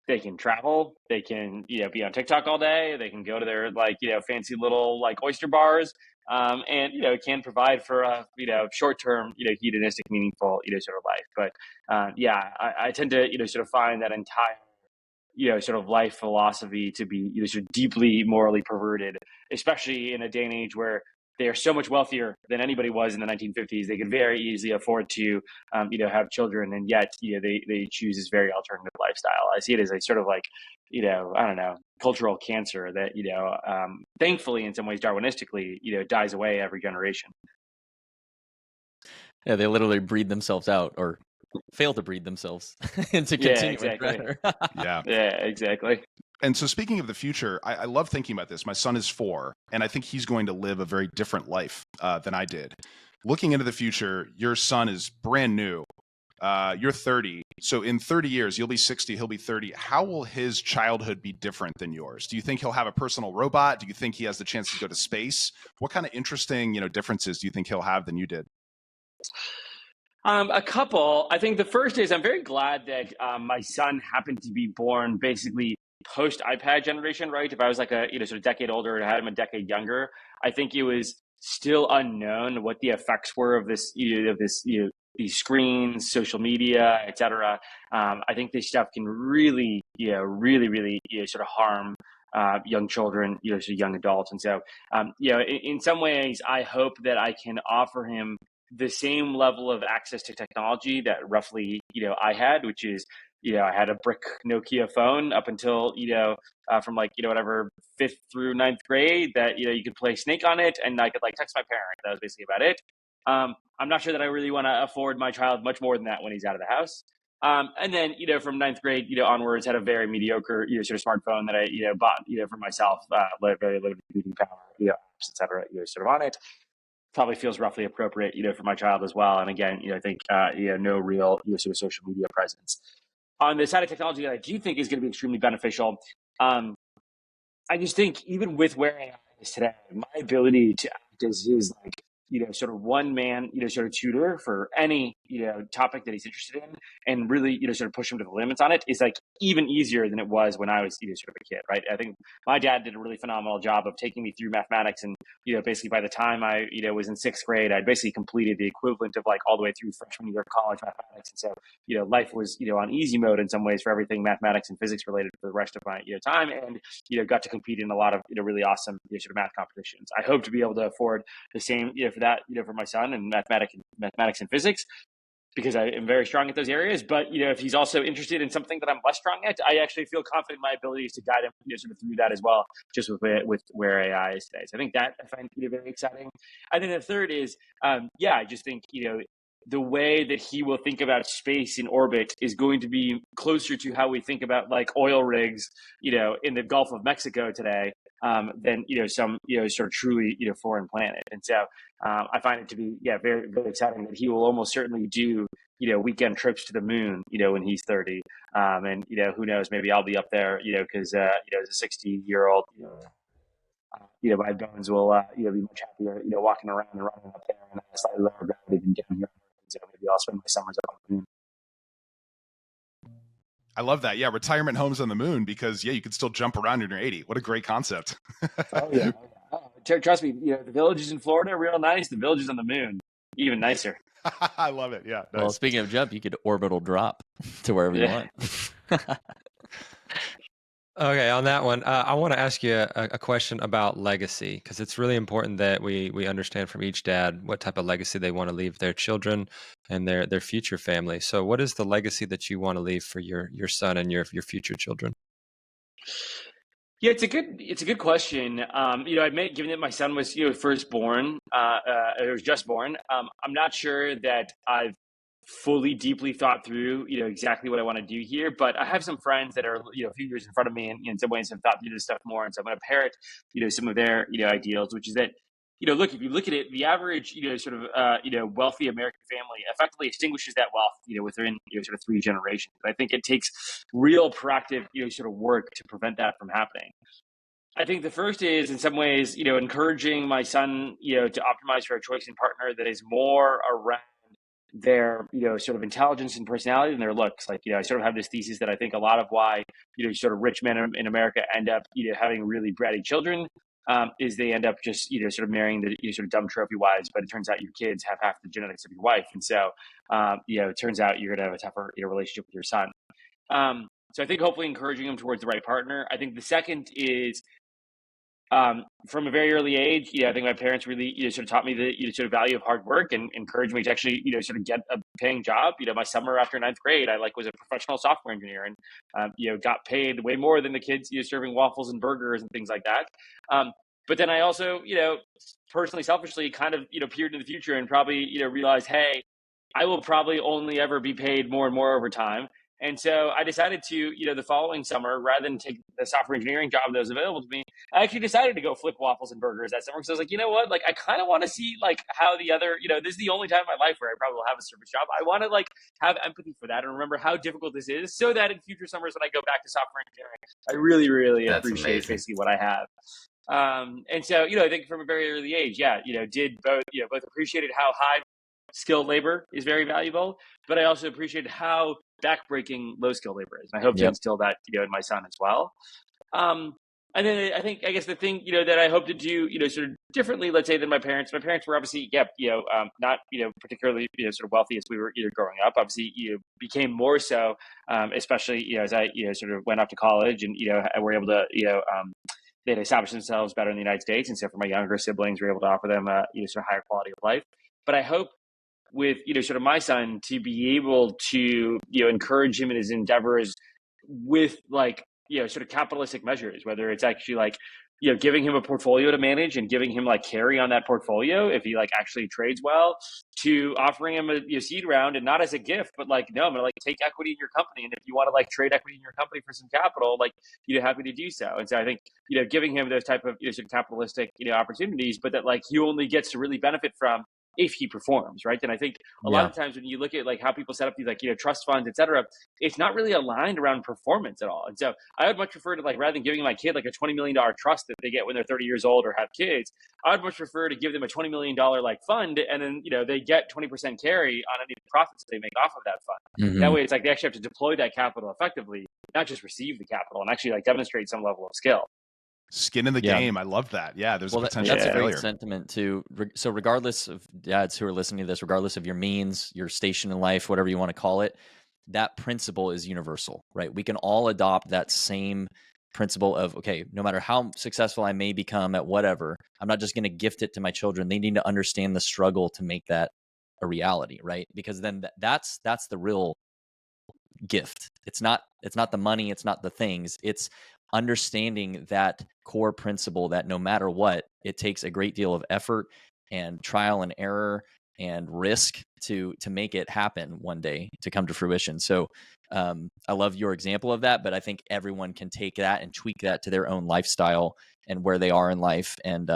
they can travel, they can be on TikTok all day, they can go to their like fancy little like oyster bars, and can provide for a short term hedonistic, meaningful sort of life. But I tend to sort of find that entire sort of life philosophy to be sort of deeply morally perverted, especially in a day and age where they are so much wealthier than anybody was in the 1950s. They could very easily afford to, have children, and yet, they choose this very alternative lifestyle. I see it as a sort of like, I don't know, cultural cancer that, thankfully, in some ways, darwinistically, dies away every generation. Yeah, they literally breed themselves out, or fail to breed themselves into continuing. Exactly. Yeah. Yeah, exactly. And so speaking of the future, I love thinking about this. My son is 4, and I think he's going to live a very different life than I did. Looking into the future, your son is brand new. You're 30. So in 30 years, you'll be 60, he'll be 30. How will his childhood be different than yours? Do you think he'll have a personal robot? Do you think he has the chance to go to space? What kind of interesting, differences do you think he'll have than you did? A couple. I think the first is I'm very glad that my son happened to be born basically post iPad generation, right? If I was like a sort of decade older and I had him a decade younger, I think it was still unknown what the effects were of this these screens, social media, et cetera. I think this stuff can really, really sort of harm young children, sort of young adults. And so, in some ways, I hope that I can offer him the same level of access to technology that roughly, I had, which is, I had a brick Nokia phone up until, from like, whatever, 5th through 9th grade that, you could play Snake on it and I could like text my parent. That was basically about it. I'm not sure that I really want to afford my child much more than that when he's out of the house. And then, from 9th grade, onwards, had a very mediocre, sort of smartphone that I, bought, for myself, very limited computing power, apps, et cetera, sort of on it. Probably feels roughly appropriate, for my child as well. And again, I think, no real, sort of social media presence. On the side of technology that I do think is going to be extremely beneficial, I just think even with where AI is today, my ability to act as his like, sort of one man, sort of tutor for any, topic that he's interested in and really, sort of push him to the limits on it is like even easier than it was when I was, sort of a kid, right? I think my dad did a really phenomenal job of taking me through mathematics. And, basically by the time I, was in 6th grade, I'd basically completed the equivalent of like all the way through freshman year of college mathematics. And so, life was, on easy mode in some ways for everything mathematics and physics related for the rest of my, time. And, got to compete in a lot of, really awesome, sort of math competitions. I hope to be able to afford the same, for that, for my son and mathematics and physics, because I am very strong at those areas. But, if he's also interested in something that I'm less strong at, I actually feel confident in my abilities to guide him, sort of through that as well, just with where AI is today. So I think that I find very exciting. And then the third is, I just think, the way that he will think about space in orbit is going to be closer to how we think about like oil rigs, in the Gulf of Mexico today, than, some, sort of truly, foreign planet. And so I find it to be, very, very exciting that he will almost certainly do, weekend trips to the moon, when he's 30. And, who knows, maybe I'll be up there, because, as a 60-year-old, my bones will, be much happier, walking around and running up there and slightly lower gravity than down here. So maybe I'll spend my summers up on the moon. I love that. Yeah, retirement homes on the moon because you could still jump around when you're 80. What a great concept. Oh yeah. Trust me, the villages in Florida are real nice. The villages on the moon, even nicer. I love it. Yeah. Nice. Well, speaking of jump, you could orbital drop to wherever you want. Okay, on that one, I want to ask you a question about legacy, because it's really important that we understand from each dad what type of legacy they want to leave their children and their future family. So what is the legacy that you want to leave for your son and your future children? Yeah, it's a good question. Given that my son was, first born, or was just born, I'm not sure that I've fully deeply thought through, exactly what I want to do here, but I have some friends that are, a few years in front of me and in some ways have thought through this stuff more. And so I'm going to parrot, some of their, ideals, which is that, look, if you look at it, the average, sort of, wealthy American family effectively extinguishes that wealth, within, sort of 3 generations. I think it takes real proactive, sort of work to prevent that from happening. I think the first is in some ways, encouraging my son, to optimize for a choice in partner that is more around their, sort of intelligence and personality than their looks. Like, I sort of have this thesis that I think a lot of why, sort of rich men in America end up, having really bratty children, is they end up just, sort of marrying the sort of dumb trophy wives, but it turns out your kids have half the genetics of your wife. And so, it turns out you're going to have a tougher, relationship with your son. So I think hopefully encouraging them towards the right partner. I think the second is, from a very early age, I think my parents really, sort of taught me the sort of value of hard work and encouraged me to actually, sort of get a paying job. My summer after 9th grade, I was a professional software engineer and, got paid way more than the kids, serving waffles and burgers and things like that. But then I also, personally, selfishly kind of, peered into the future and probably, realized, hey, I will probably only ever be paid more and more over time. And so I decided to, the following summer, rather than take the software engineering job that was available to me, I actually decided to go flip waffles and burgers that summer. So I was like, you know what? Like, I kind of want to see how the other, this is the only time in my life where I probably will have a service job. I want to have empathy for that and remember how difficult this is so that in future summers when I go back to software engineering, I really, really appreciate basically what I have. And so, I think from a very early age, did both appreciated how high skilled labor is very valuable, but I also appreciated how backbreaking low skilled labor is. And I hope to instill that, in my son as well. And then I guess the thing, that I hope to do, sort of differently, let's say, than my parents. My parents were obviously, not, particularly, sort of wealthy as we were growing up. Obviously, became more so, especially, as I, sort of went off to college and, were able to, they'd established themselves better in the United States. And so for my younger siblings, we were able to offer them a, sort of higher quality of life. But I hope with, sort of my son to be able to, encourage him in his endeavors with like, sort of capitalistic measures, whether it's actually like, giving him a portfolio to manage and giving him like carry on that portfolio if he like actually trades well, to offering him a seed round, and not as a gift, but like, no, I'm gonna like take equity in your company, and if you want to like trade equity in your company for some capital, like, happy to do so. And so I think, giving him those type of, sort of capitalistic, opportunities, but that like he only gets to really benefit from if he performs, right? And I think a lot of times when you look at like how people set up these like, trust funds, et cetera, it's not really aligned around performance at all. And so I would much prefer to like, rather than giving my kid like a $20 million trust that they get when they're 30 years old or have kids, I would much prefer to give them a $20 million like fund, and then, they get 20% carry on any profits they make off of that fund. Mm-hmm. That way it's like they actually have to deploy that capital effectively, not just receive the capital, and actually like demonstrate some level of skill. Skin in the game. I love that. Yeah, there's a potential that's a failure. great sentiment too. So regardless of dads who are listening to this, regardless of your means, your station in life, whatever you want to call it, that principle is universal, right? We can all adopt that same principle of, okay, no matter how successful I may become at whatever, I'm not just going to gift it to my children. They need to understand the struggle to make that a reality, right? Because then that's the real gift. It's not the money, it's not the things, it's understanding that core principle that no matter what, it takes a great deal of effort and trial and error and risk to make it happen one day, to come to fruition. So I love your example of that, but I think everyone can take that and tweak that to their own lifestyle and where they are in life, and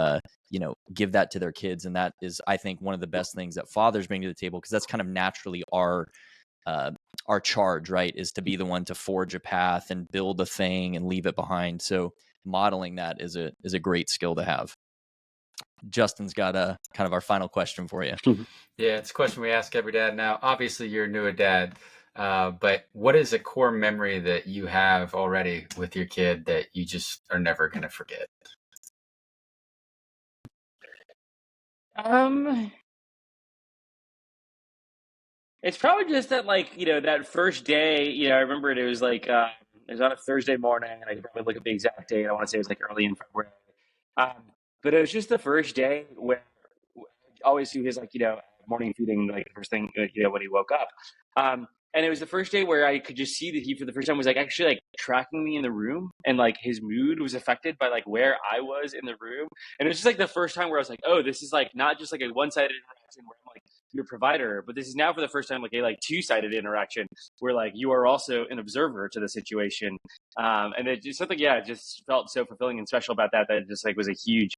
give that to their kids. And that is, I think, one of the best things that fathers bring to the table, because that's kind of naturally our charge, right, is to be the one to forge a path and build a thing and leave it behind. So modeling that is a great skill to have. Justin's got a kind of our final question for you. Yeah, it's a question we ask every dad now. Obviously, you're new a dad, but what is a core memory that you have already with your kid that you just are never going to forget? It's probably just that, like, that first day, I remember it was like, it was on a Thursday morning, and I could probably look at the exact date. I want to say it was like early in February. But it was just the first day where I always do his like, morning feeding, like the first thing, when he woke up. And it was the first day where I could just see that he, for the first time, was like actually like tracking me in the room, and like his mood was affected by like where I was in the room. And it was just like the first time where I was like, oh, this is like not just like a one-sided interaction where I'm like your provider, but this is now for the first time like a like two-sided interaction where like you are also an observer to the situation. And it just something, it just felt so fulfilling and special about that it just like was a huge,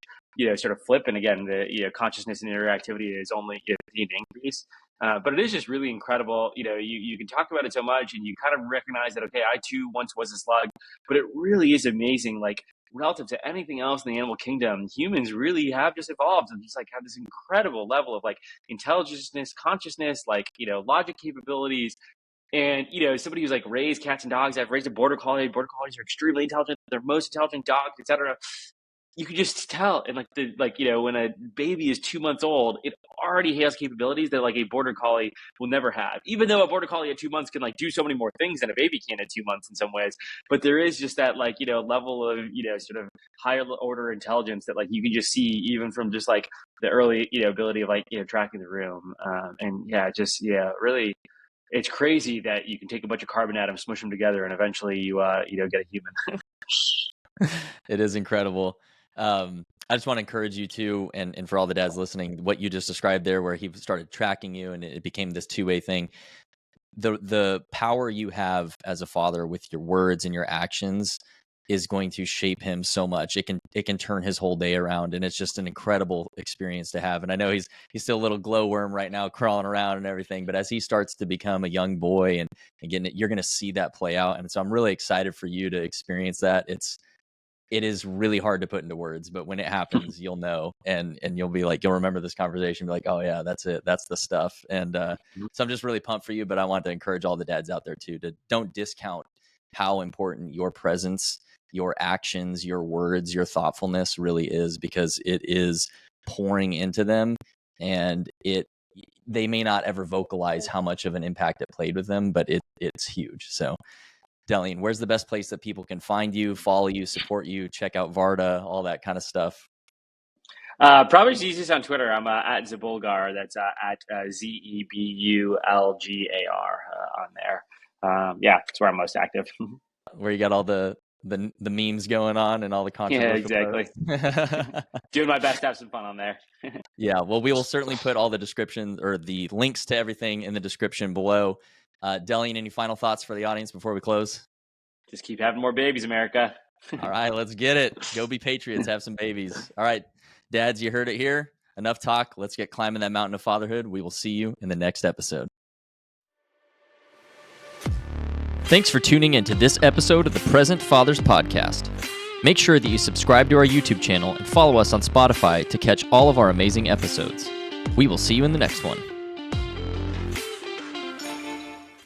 sort of flip. And again, the consciousness and interactivity is only an increase. But it is just really incredible. You can talk about it so much, and you kind of recognize that, okay, I too once was a slug, but it really is amazing. Like, relative to anything else in the animal kingdom, humans really have just evolved and just like have this incredible level of like intelligence, consciousness, like, logic capabilities. And, somebody who's like raised cats and dogs, I've raised a border collie. Border collies are extremely intelligent. They're most intelligent dogs, etc. You can just tell. And when a baby is 2 months old, it already has capabilities that like a border collie will never have, even though a border collie at 2 months can like do so many more things than a baby can at 2 months in some ways. But there is just that like, level of, sort of higher order intelligence that like you can just see even from just like the early, ability of like, tracking the room. Really, it's crazy that you can take a bunch of carbon atoms, smush them together, and eventually you get a human. It is incredible. I just want to encourage you too, and for all the dads listening, what you just described there, where he started tracking you and it became this two-way thing. The power you have as a father with your words and your actions is going to shape him so much. It can turn his whole day around, and it's just an incredible experience to have. And I know he's still a little glowworm right now, crawling around and everything, but as he starts to become a young boy, and again, you're going to see that play out. And so I'm really excited for you to experience that. It is really hard to put into words, but when it happens, you'll know, and you'll be like, you'll remember this conversation, be like, oh yeah, that's it. That's the stuff. And so I'm just really pumped for you, but I want to encourage all the dads out there too, to don't discount how important your presence, your actions, your words, your thoughtfulness really is, because it is pouring into them, and they may not ever vocalize how much of an impact it played with them, but it's huge. So Delian, where's the best place that people can find you, follow you, support you, check out Varda, all that kind of stuff? Probably just easiest on Twitter. I'm at Zabulgar. That's at Zebulgar on there. Yeah, it's where I'm most active. Where you got all the memes going on and all the controversial. Yeah, exactly. Doing my best to have some fun on there. Yeah, well, we will certainly put all the descriptions or the links to everything in the description below. Delian, any final thoughts for the audience before we close? Just keep having more babies, America. All right, let's get it. Go be patriots, have some babies. All right, dads, you heard it here. Enough talk. Let's get climbing that mountain of fatherhood. We will see you in the next episode. Thanks for tuning into this episode of the Present Fathers Podcast. Make sure that you subscribe to our YouTube channel and follow us on Spotify to catch all of our amazing episodes. We will see you in the next one.